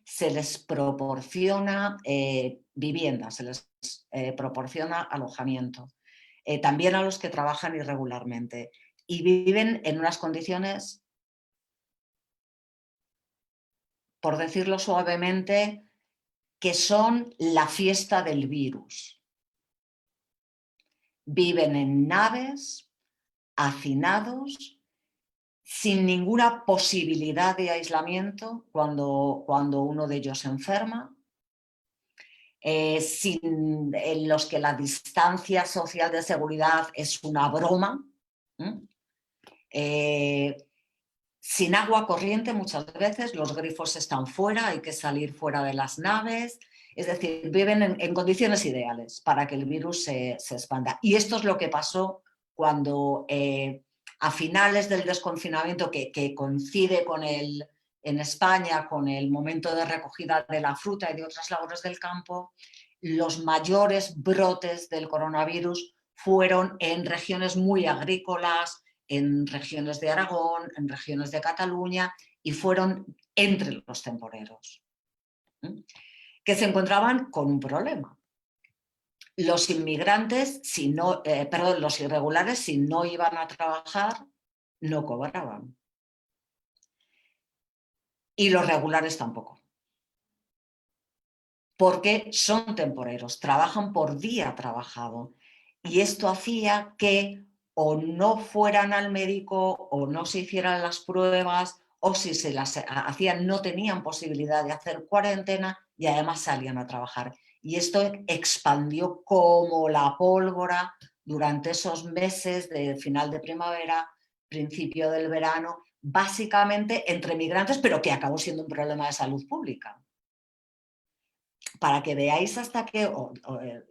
se les proporciona vivienda, se les proporciona alojamiento. También a los que trabajan irregularmente y viven en unas condiciones, por decirlo suavemente, que son la fiesta del virus. Viven en naves, hacinados, sin ninguna posibilidad de aislamiento cuando uno de ellos se enferma, en los que la distancia social de seguridad es una broma, sin agua corriente muchas veces, los grifos están fuera, hay que salir fuera de las naves, es decir, viven en condiciones ideales para que el virus se expanda. Y esto es lo que pasó cuando a finales del desconfinamiento, que coincide en España con el momento de recogida de la fruta y de otras labores del campo, los mayores brotes del coronavirus fueron en regiones muy agrícolas, en regiones de Aragón, en regiones de Cataluña, y fueron entre los temporeros, que se encontraban con un problema. Los inmigrantes, los irregulares, si no iban a trabajar, no cobraban. Y los regulares tampoco. Porque son temporeros, trabajan por día trabajado. Y esto hacía que o no fueran al médico o no se hicieran las pruebas, o si se las hacían no tenían posibilidad de hacer cuarentena y además salían a trabajar. Y esto expandió como la pólvora durante esos meses de final de primavera, principio del verano, básicamente entre migrantes, pero que acabó siendo un problema de salud pública. Para que veáis hasta que,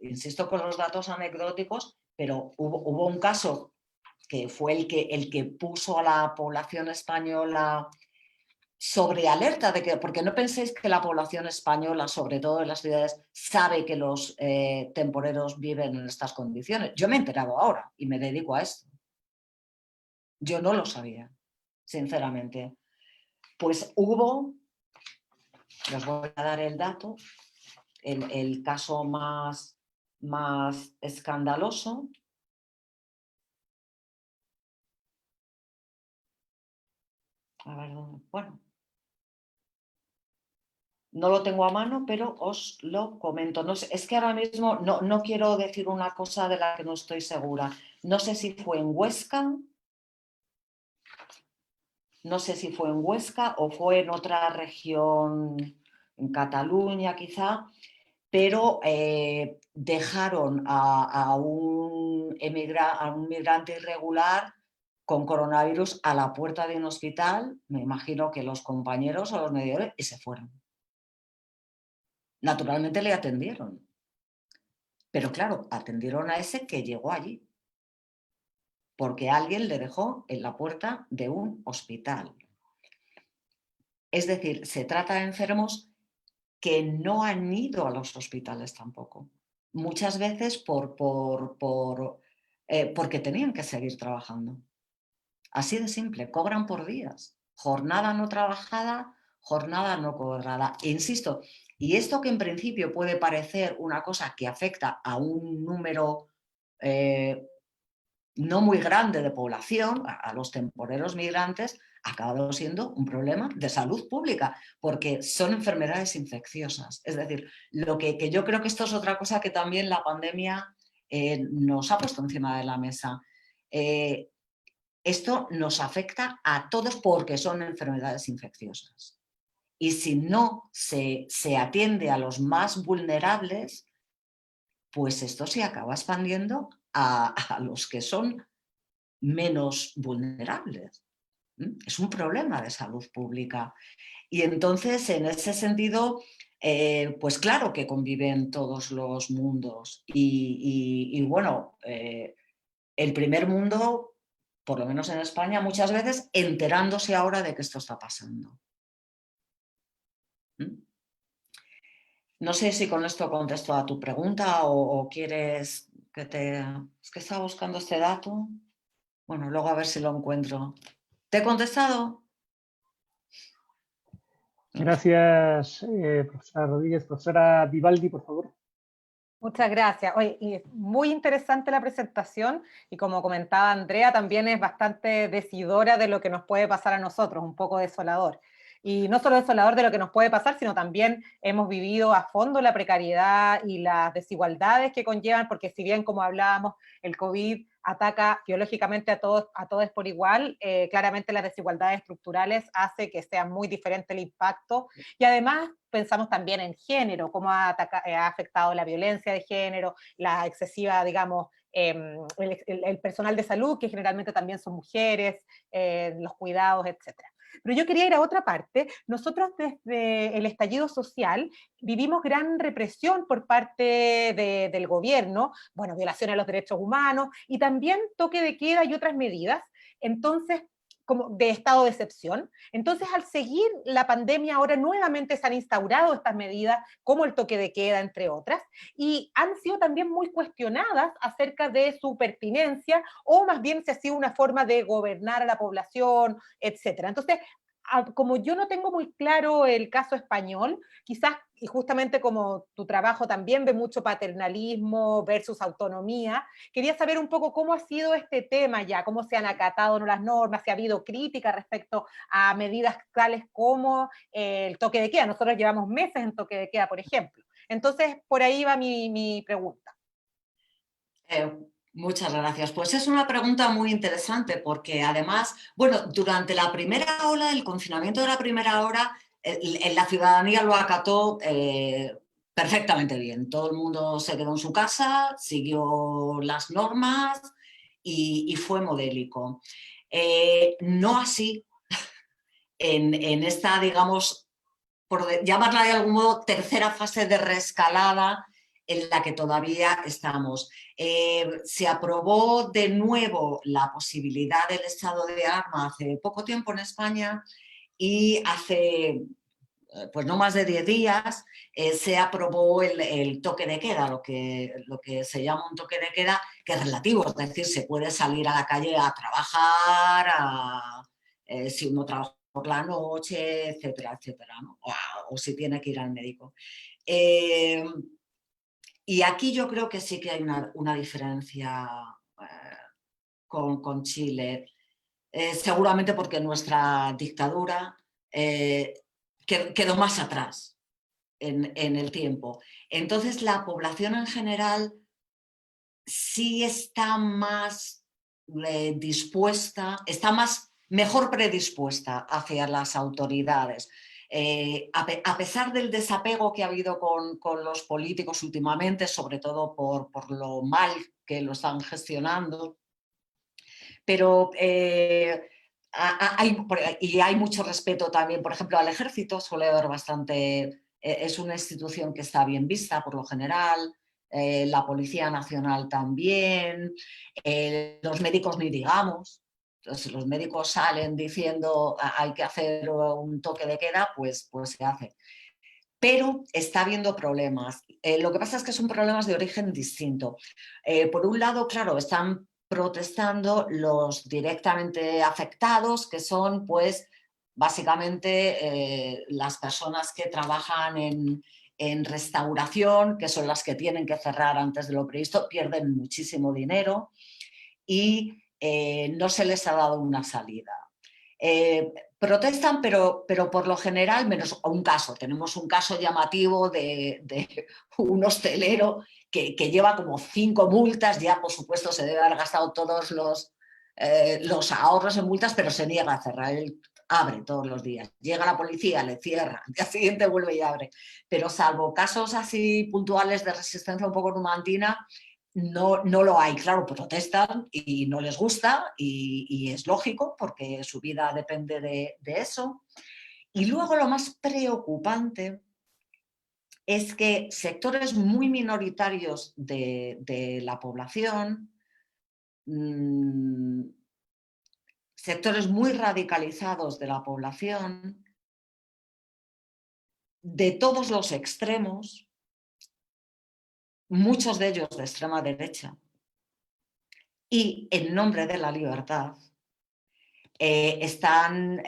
insisto con los datos anecdóticos, pero hubo un caso que fue el que puso a la población española sobre alerta, porque no penséis que la población española, sobre todo en las ciudades, sabe que los temporeros viven en estas condiciones. Yo me he enterado ahora y me dedico a esto. Yo no lo sabía, sinceramente. Pues hubo, les voy a dar el dato, el caso más escandaloso. A ver, bueno. No lo tengo a mano, pero os lo comento. No sé, es que ahora mismo no quiero decir una cosa de la que no estoy segura. No sé si fue en Huesca. No sé si fue en Huesca o fue en otra región, en Cataluña quizá, pero dejaron a un migrante irregular con coronavirus a la puerta de un hospital, me imagino que los compañeros o los mediadores, y se fueron. Naturalmente le atendieron, pero claro, atendieron a ese que llegó allí. porque alguien le dejó en la puerta de un hospital. Es decir, se trata de enfermos que no han ido a los hospitales tampoco. Muchas veces porque tenían que seguir trabajando. Así de simple, cobran por días. Jornada no trabajada, jornada no cobrada. E insisto, y esto que en principio puede parecer una cosa que afecta a un número no muy grande de población, a los temporeros migrantes, ha acabado siendo un problema de salud pública, porque son enfermedades infecciosas. Es decir, que yo creo que esto es otra cosa que también la pandemia nos ha puesto encima de la mesa. Esto nos afecta a todos porque son enfermedades infecciosas. Y si no se atiende a los más vulnerables, pues esto se acaba expandiendo a los que son menos vulnerables. Es un problema de salud pública. Y entonces, en ese sentido, pues claro que conviven todos los mundos. Y bueno, el primer mundo, por lo menos en España, muchas veces enterándose ahora de que esto está pasando. No sé si con esto contesto a tu pregunta o quieres que te... Es que estaba buscando este dato. Bueno, luego a ver si lo encuentro. ¿Te he contestado? Gracias, profesora Rodríguez. Profesora Vivaldi, por favor. Muchas gracias. Oye, y muy interesante la presentación y como comentaba Andrea, también es bastante decidora de lo que nos puede pasar a nosotros, un poco desolador. Y no solo desolador de lo que nos puede pasar, sino también hemos vivido a fondo la precariedad y las desigualdades que conllevan, porque si bien, como hablábamos, el COVID ataca biológicamente a todos por igual, claramente las desigualdades estructurales hace que sea muy diferente el impacto, y además pensamos también en género, cómo ha afectado la violencia de género, la excesiva, digamos, el personal de salud, que generalmente también son mujeres, los cuidados, etcétera. Pero yo quería ir a otra parte. Nosotros desde el estallido social vivimos gran represión por parte del gobierno, bueno, violación a los derechos humanos y también toque de queda y otras medidas. Entonces, como de estado de excepción. Entonces, al seguir la pandemia, ahora nuevamente se han instaurado estas medidas, como el toque de queda, entre otras, y han sido también muy cuestionadas acerca de su pertinencia, o más bien si ha sido una forma de gobernar a la población, etcétera. Entonces, como yo no tengo muy claro el caso español, quizás, y justamente como tu trabajo también ve mucho paternalismo versus autonomía, quería saber un poco cómo ha sido este tema ya, cómo se han acatado las normas, si ha habido crítica respecto a medidas tales como el toque de queda. Nosotros llevamos meses en toque de queda, por ejemplo. Entonces, por ahí va mi pregunta. Muchas gracias. Pues es una pregunta muy interesante porque además, bueno, durante la primera ola, el confinamiento de la primera hora, la ciudadanía lo acató perfectamente bien. Todo el mundo se quedó en su casa, siguió las normas y fue modélico. No así en esta, digamos, por llamarla de algún modo, tercera fase de reescalada en la que todavía estamos. Se aprobó de nuevo la posibilidad del estado de alarma hace poco tiempo en España y hace pues no más de 10 días se aprobó el toque de queda, lo que se llama un toque de queda que es relativo, es decir, se puede salir a la calle a trabajar, si uno trabaja por la noche, etcétera, etcétera, ¿no? o si tiene que ir al médico. Y aquí yo creo que sí que hay una diferencia con Chile, seguramente porque nuestra dictadura quedó más atrás en el tiempo. Entonces la población en general sí está más dispuesta, está mejor predispuesta hacia las autoridades. A pesar del desapego que ha habido con los políticos últimamente, sobre todo por lo mal que lo están gestionando, pero hay mucho respeto también, por ejemplo, al ejército suele haber bastante, es una institución que está bien vista por lo general, la Policía Nacional también, los médicos ni digamos. Entonces, los médicos salen diciendo hay que hacer un toque de queda, pues se hace. Pero está habiendo problemas. Lo que pasa es que son problemas de origen distinto. Por un lado, claro, están protestando los directamente afectados, que son pues básicamente las personas que trabajan en restauración, que son las que tienen que cerrar antes de lo previsto, pierden muchísimo dinero y no se les ha dado una salida. Protestan, pero por lo general, menos un caso. Tenemos un caso llamativo de un hostelero que lleva como 5 multas, ya por supuesto se debe haber gastado todos los ahorros en multas, pero se niega a cerrar. Él abre todos los días. Llega la policía, le cierra, al día siguiente vuelve y abre. Pero salvo casos así puntuales de resistencia un poco numantina, no lo hay. Claro, protestan y no les gusta y es lógico porque su vida depende de eso. Y luego lo más preocupante es que sectores muy minoritarios de la población, sectores muy radicalizados de la población, de todos los extremos, muchos de ellos de extrema derecha, y en nombre de la libertad, están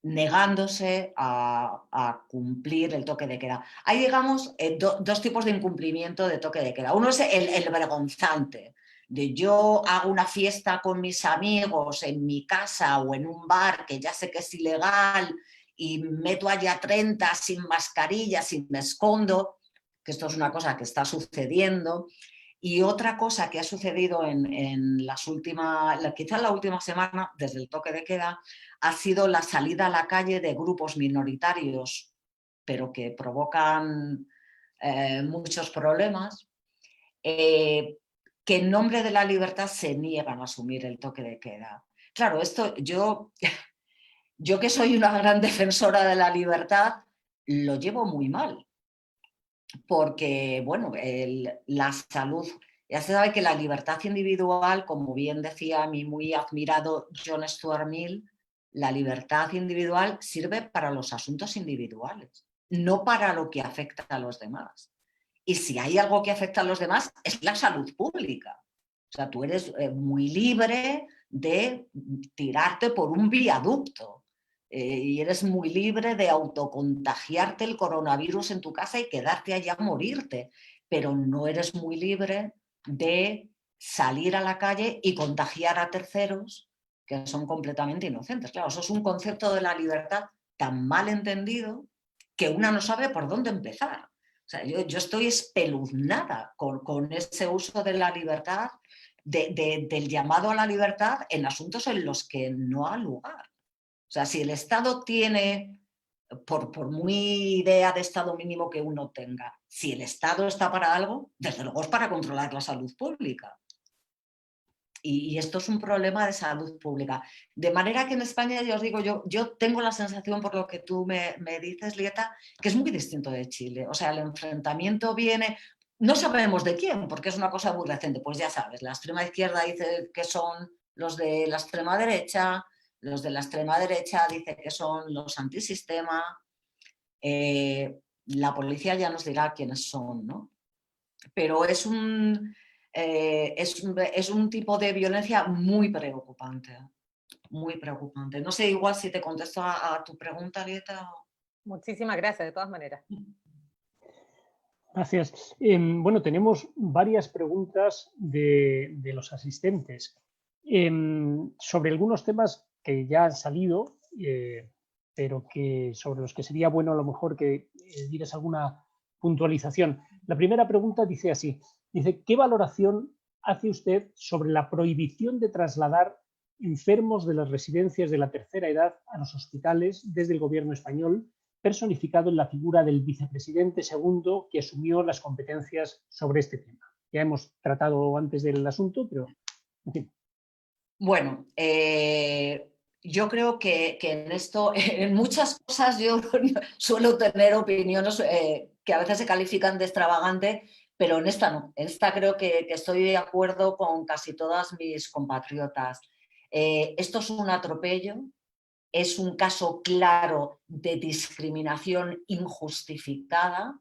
negándose a cumplir el toque de queda. Hay, digamos, dos tipos de incumplimiento de toque de queda. Uno es el vergonzante, de yo hago una fiesta con mis amigos en mi casa o en un bar que ya sé que es ilegal y meto allá 30 sin mascarillas y me escondo, que esto es una cosa que está sucediendo. Y otra cosa que ha sucedido en las últimas, quizás la última semana, desde el toque de queda, ha sido la salida a la calle de grupos minoritarios, pero que provocan muchos problemas, que en nombre de la libertad se niegan a asumir el toque de queda. Claro, esto yo que soy una gran defensora de la libertad, lo llevo muy mal. Porque, bueno, la salud, ya se sabe que la libertad individual, como bien decía mi muy admirado John Stuart Mill, la libertad individual sirve para los asuntos individuales, no para lo que afecta a los demás. Y si hay algo que afecta a los demás, es la salud pública. O sea, tú eres muy libre de tirarte por un viaducto. Y eres muy libre de autocontagiarte el coronavirus en tu casa y quedarte allá a morirte, pero no eres muy libre de salir a la calle y contagiar a terceros que son completamente inocentes. Claro, eso es un concepto de la libertad tan mal entendido que una no sabe por dónde empezar. O sea, yo estoy espeluznada con ese uso de la libertad, del llamado a la libertad en asuntos en los que no ha lugar. O sea, si el Estado tiene, por muy idea de Estado mínimo que uno tenga, si el Estado está para algo, desde luego es para controlar la salud pública. Y esto es un problema de salud pública. De manera que en España, ya os digo, yo tengo la sensación, por lo que tú me dices, Lieta, que es muy distinto de Chile. O sea, el enfrentamiento viene, no sabemos de quién, porque es una cosa muy reciente. Pues ya sabes, la extrema izquierda dice que son los de la extrema derecha, los de la extrema derecha dicen que son los antisistema. La policía ya nos dirá quiénes son, ¿no? Pero es un tipo de violencia muy preocupante, muy preocupante. No sé, igual si te contesto a tu pregunta, Lieta. Muchísimas gracias, de todas maneras. Gracias. Bueno, tenemos varias preguntas de los asistentes sobre algunos temas que ya han salido, pero sobre los que sería bueno a lo mejor que dieras alguna puntualización. La primera pregunta dice así, dice, ¿qué valoración hace usted sobre la prohibición de trasladar enfermos de las residencias de la tercera edad a los hospitales desde el gobierno español, personificado en la figura del vicepresidente segundo que asumió las competencias sobre este tema? Ya hemos tratado antes del asunto, pero en fin. Bueno, yo creo que en esto, en muchas cosas yo suelo tener opiniones que a veces se califican de extravagante, pero en esta no. En esta creo que estoy de acuerdo con casi todas mis compatriotas. Esto es un atropello, es un caso claro de discriminación injustificada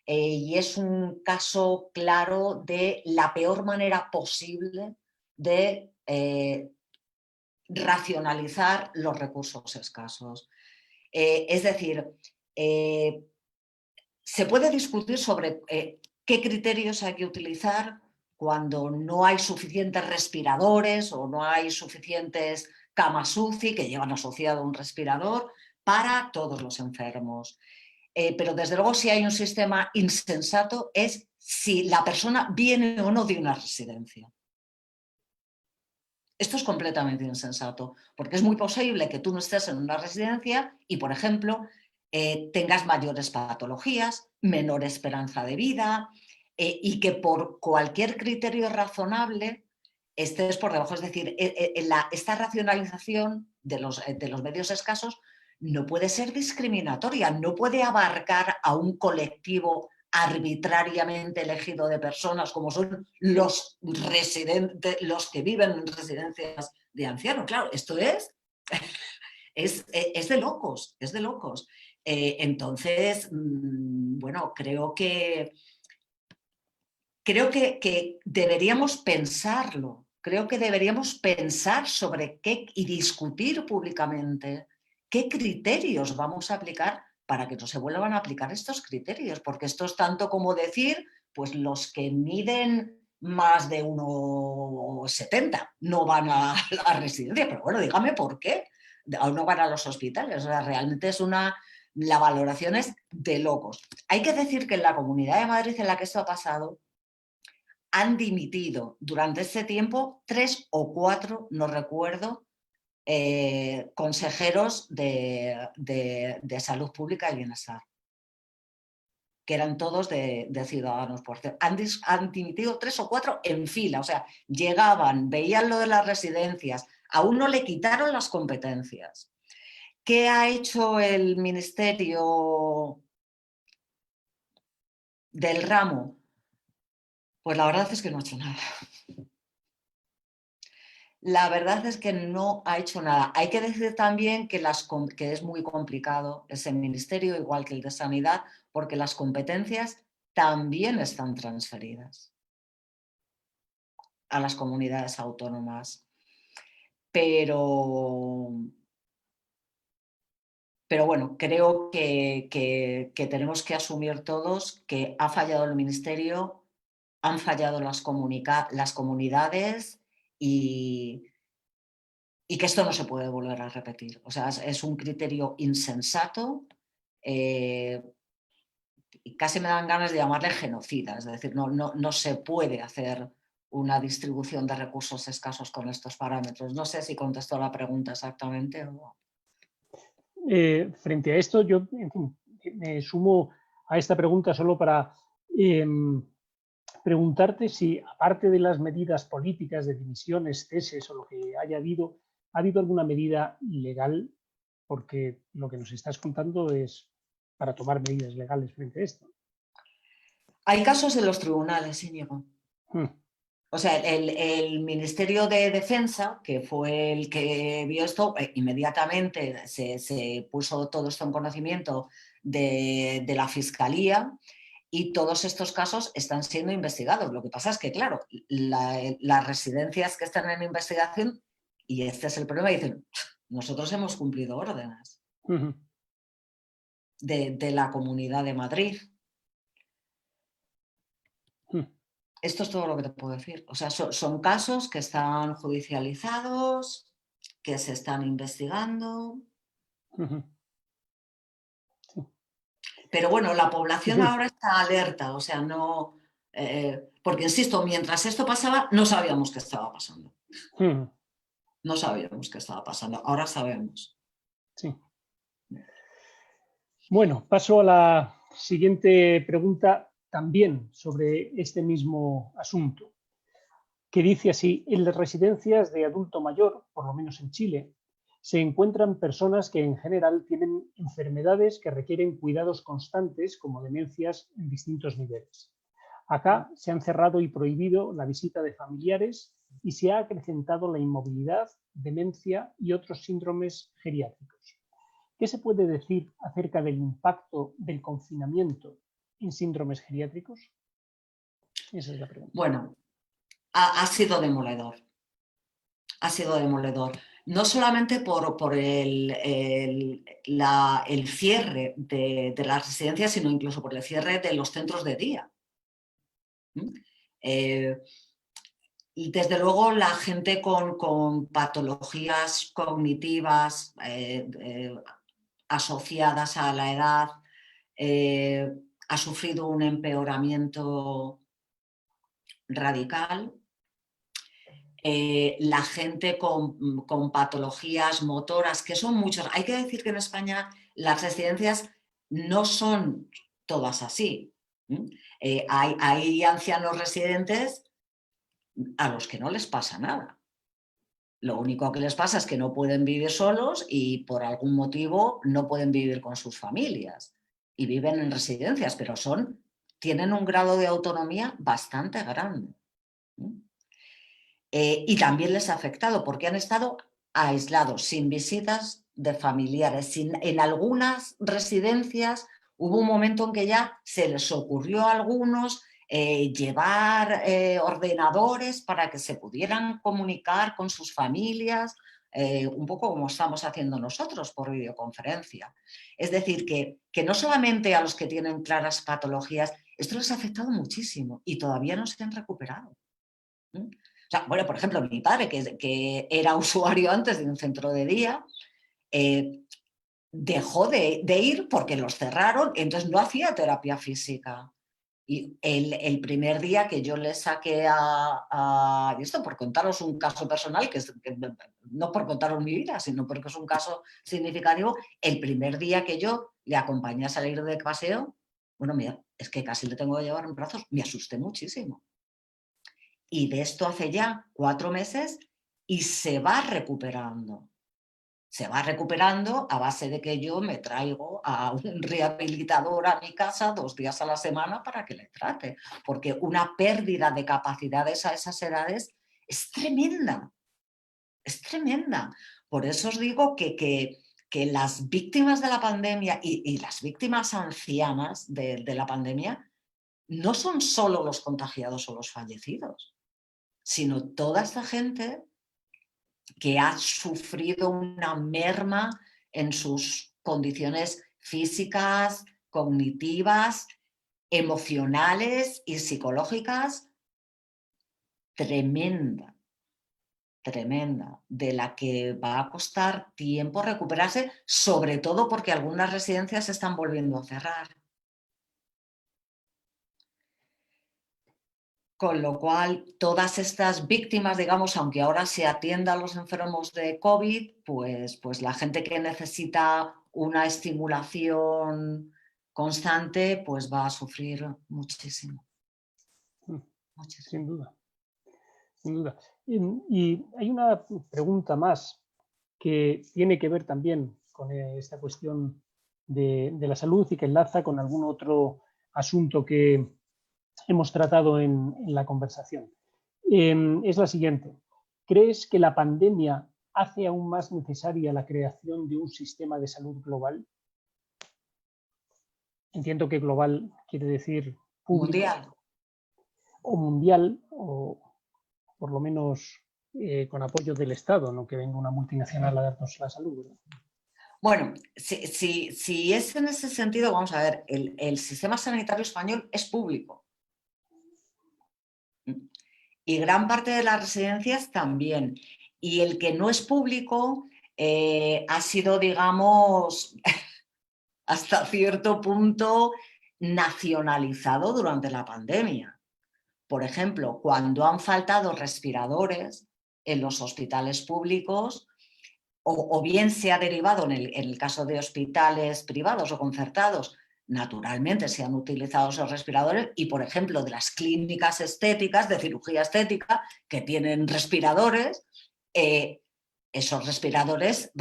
y es un caso claro de la peor manera posible de racionalizar los recursos escasos. Es decir, se puede discutir sobre qué criterios hay que utilizar cuando no hay suficientes respiradores o no hay suficientes camas UCI que llevan asociado un respirador para todos los enfermos. Pero desde luego si hay un sistema insensato es si la persona viene o no de una residencia. Esto es completamente insensato, porque es muy posible que tú no estés en una residencia y, por ejemplo, tengas mayores patologías, menor esperanza de vida y que por cualquier criterio razonable estés por debajo. Es decir, esta racionalización de los medios escasos no puede ser discriminatoria, no puede abarcar a un colectivo arbitrariamente elegido de personas como son los residentes, los que viven en residencias de ancianos. Claro, esto es de locos, es de locos. Entonces, bueno, creo que deberíamos pensarlo, creo que deberíamos pensar sobre qué y discutir públicamente qué criterios vamos a aplicar para que no se vuelvan a aplicar estos criterios, porque esto es tanto como decir, pues los que miden más de 1,70 no van a la residencia, pero bueno, dígame por qué, no van a los hospitales, o sea, realmente es la valoración es de locos. Hay que decir que en la Comunidad de Madrid en la que esto ha pasado, han dimitido durante este tiempo 3 o 4, no recuerdo, consejeros de salud pública y bienestar, que eran todos de Ciudadanos. Por cierto. Han dimitido 3 o 4 en fila, o sea, llegaban, veían lo de las residencias, a uno le quitaron las competencias. ¿Qué ha hecho el Ministerio del ramo? Pues la verdad es que no ha hecho nada. La verdad es que no ha hecho nada. Hay que decir también que es muy complicado ese ministerio, igual que el de Sanidad, porque las competencias también están transferidas a las comunidades autónomas. Pero bueno, creo que tenemos que asumir todos que ha fallado el ministerio, han fallado las comunidades y que esto no se puede volver a repetir. O sea, es un criterio insensato y casi me dan ganas de llamarle genocida. Es decir, no se puede hacer una distribución de recursos escasos con estos parámetros. No sé si contestó la pregunta exactamente. Frente a esto, yo en fin, me sumo a esta pregunta solo para preguntarte si, aparte de las medidas políticas de dimisiones, ceses o lo que haya habido, ¿ha habido alguna medida legal? Porque lo que nos estás contando es para tomar medidas legales frente a esto. Hay casos en los tribunales, Íñigo. O sea, el Ministerio de Defensa, que fue el que vio esto, inmediatamente se puso todo esto en conocimiento de la Fiscalía y todos estos casos están siendo investigados. Lo que pasa es que, claro, las residencias que están en investigación, y este es el problema, dicen, nosotros hemos cumplido órdenes de la Comunidad de Madrid. Esto es todo lo que te puedo decir. O sea, son casos que están judicializados, que se están investigando. Pero bueno, la población ahora está alerta, o sea, no... porque, insisto, mientras esto pasaba, no sabíamos qué estaba pasando. No sabíamos qué estaba pasando, ahora sabemos. Sí. Bueno, paso a la siguiente pregunta, también sobre este mismo asunto, que dice así: en las residencias de adulto mayor, por lo menos en Chile, se encuentran personas que en general tienen enfermedades que requieren cuidados constantes, como demencias en distintos niveles. Acá se han cerrado y prohibido la visita de familiares y se ha acrecentado la inmovilidad, demencia y otros síndromes geriátricos. ¿Qué se puede decir acerca del impacto del confinamiento en síndromes geriátricos? Esa es la pregunta. Bueno, ha sido demoledor. Ha sido demoledor. No solamente por el cierre de las residencias, sino incluso por el cierre de los centros de día. Y desde luego la gente con patologías cognitivas asociadas a la edad ha sufrido un empeoramiento radical. La gente con patologías motoras, que son muchas. Hay que decir que en España las residencias no son todas así. Hay ancianos residentes a los que no les pasa nada. Lo único que les pasa es que no pueden vivir solos y por algún motivo no pueden vivir con sus familias y viven en residencias, pero tienen un grado de autonomía bastante grande. Y también les ha afectado porque han estado aislados, sin visitas de familiares. En algunas residencias hubo un momento en que ya se les ocurrió a algunos llevar ordenadores para que se pudieran comunicar con sus familias, un poco como estamos haciendo nosotros por videoconferencia. Es decir, que no solamente a los que tienen claras patologías, esto les ha afectado muchísimo y todavía no se han recuperado. O sea, bueno, por ejemplo, mi padre, que era usuario antes de un centro de día, dejó de ir porque los cerraron, entonces no hacía terapia física. Y el primer día que yo le saqué y esto por contaros un caso personal, que no por contaros mi vida, sino porque es un caso significativo, el primer día que yo le acompañé a salir de paseo, bueno, mira, es que casi le tengo que llevar en brazos, me asusté muchísimo. Y de esto hace ya 4 meses y se va recuperando. Se va recuperando a base de que yo me traigo a un rehabilitador a mi casa 2 días a la semana para que le trate. Porque una pérdida de capacidades a esas edades es tremenda. Es tremenda. Por eso os digo que las víctimas de la pandemia y las víctimas ancianas de la pandemia no son solo los contagiados o los fallecidos, sino toda esta gente que ha sufrido una merma en sus condiciones físicas, cognitivas, emocionales y psicológicas, tremenda, tremenda, de la que va a costar tiempo recuperarse, sobre todo porque algunas residencias se están volviendo a cerrar. Con lo cual, todas estas víctimas, digamos, aunque ahora se atienda a los enfermos de COVID, pues la gente que necesita una estimulación constante, pues va a sufrir muchísimo. Muchísimo. Sin duda. Sin duda. Y hay una pregunta más que tiene que ver también con esta cuestión de la salud y que enlaza con algún otro asunto que hemos tratado en la conversación. Es la siguiente. ¿Crees que la pandemia hace aún más necesaria la creación de un sistema de salud global? Entiendo que global quiere decir público, mundial o mundial, o por lo menos con apoyo del Estado, no que venga una multinacional a darnos la salud, ¿verdad? Bueno, si es en ese sentido, vamos a ver, el sistema sanitario español es público. Y gran parte de las residencias también. Y el que no es público ha sido, digamos, hasta cierto punto nacionalizado durante la pandemia. Por ejemplo, cuando han faltado respiradores en los hospitales públicos, o bien se ha derivado en el caso de hospitales privados o concertados, naturalmente se han utilizado esos respiradores y, por ejemplo, de las clínicas estéticas, de cirugía estética, que tienen respiradores, esos respiradores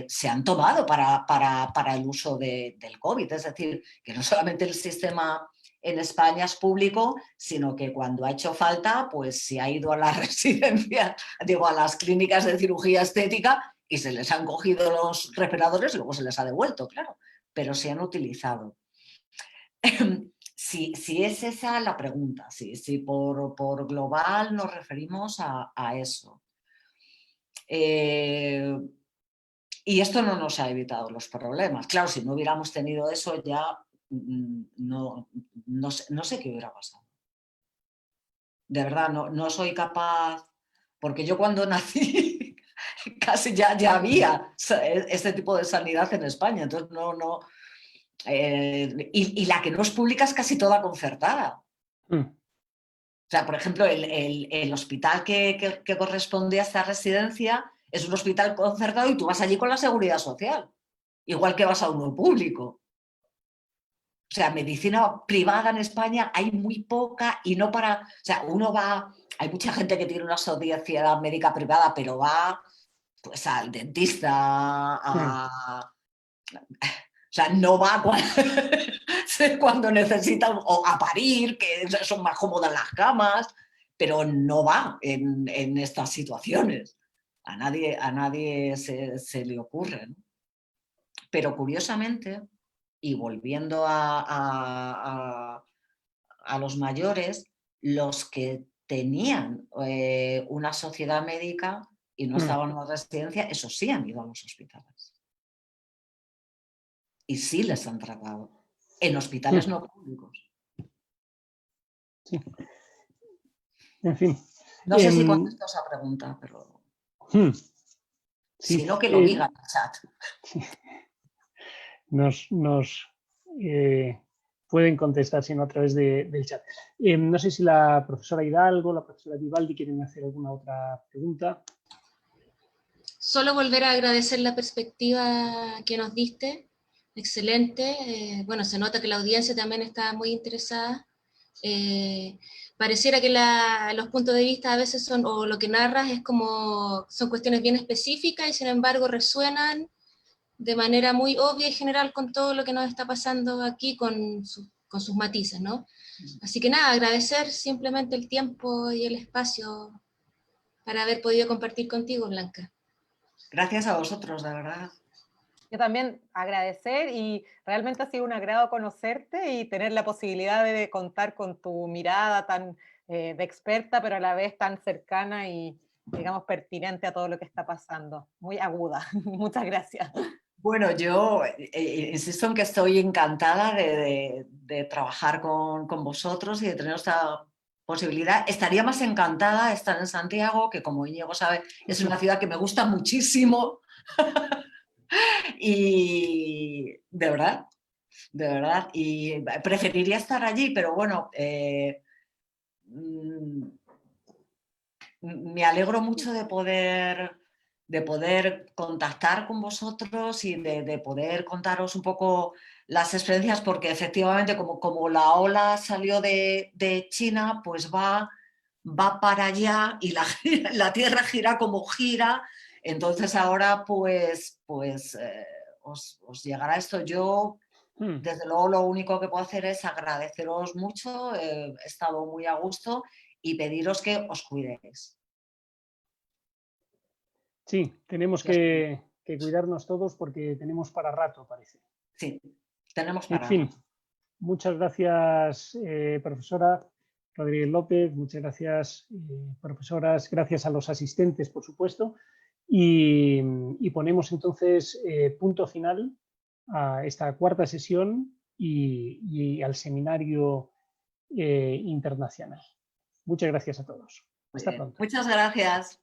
se han tomado para el uso del COVID. Es decir, que no solamente el sistema en España es público, sino que cuando ha hecho falta, pues se ha ido a la residencia, digo, a las clínicas de cirugía estética y se les han cogido los respiradores y luego se les ha devuelto, claro, pero se han utilizado. Si es esa la pregunta, si por global nos referimos a eso. Y esto no nos ha evitado los problemas. Claro, si no hubiéramos tenido eso ya no sé qué hubiera pasado. De verdad, no soy capaz, porque yo cuando nací casi ya había este tipo de sanidad en España, entonces y la que no es pública es casi toda concertada. O sea, por ejemplo, el hospital que corresponde a esta residencia es un hospital concertado y tú vas allí con la seguridad social, igual que vas a uno público. O sea, medicina privada en España hay muy poca y no para... O sea, uno va... Hay mucha gente que tiene una sociedad médica privada, pero va pues al dentista, o sea, no va cuando necesita o a parir, que son más cómodas las camas, pero no va en estas situaciones. A nadie se le ocurre, ¿no? Pero curiosamente, y volviendo a los mayores, los que tenían una sociedad médica y no estaban en una residencia, esos sí han ido a los hospitales. Y sí les han tratado en hospitales no públicos. Sí. En fin. No sé si contesto esa pregunta, pero... Sí. Si no, que lo diga en el chat. Nos pueden contestar, si no, a través del chat. No sé si la profesora Hidalgo, la profesora Vivaldi quieren hacer alguna otra pregunta. Solo volver a agradecer la perspectiva que nos diste. Excelente. Bueno, se nota que la audiencia también está muy interesada. Pareciera que los puntos de vista a veces son, o lo que narras es como, son cuestiones bien específicas y sin embargo resuenan de manera muy obvia y general con todo lo que nos está pasando aquí con sus matices, ¿no? Así que nada, agradecer simplemente el tiempo y el espacio para haber podido compartir contigo, Blanca. Gracias a vosotros, de verdad. Yo también agradecer y realmente ha sido un agrado conocerte y tener la posibilidad de contar con tu mirada tan de experta, pero a la vez tan cercana y, digamos, pertinente a todo lo que está pasando. Muy aguda. Muchas gracias. Bueno, yo insisto en que estoy encantada de trabajar con vosotros y de tener esta posibilidad. Estaría más encantada de estar en Santiago, que como Íñigo sabe, es una ciudad que me gusta muchísimo. Y de verdad, y preferiría estar allí, pero bueno, me alegro mucho de poder contactar con vosotros y de poder contaros un poco las experiencias, porque efectivamente como la ola salió de China, pues va para allá y la Tierra gira como gira. Entonces ahora pues os llegará esto. Yo desde luego lo único que puedo hacer es agradeceros mucho, he estado muy a gusto y pediros que os cuidéis. Sí, tenemos que cuidarnos todos porque tenemos para rato, parece. Sí, tenemos para rato. En fin, muchas gracias, profesora Rodríguez López, muchas gracias, profesoras, gracias a los asistentes, por supuesto, y ponemos entonces punto final a esta cuarta sesión y al seminario internacional. Muchas gracias a todos. Hasta pronto. Muchas gracias.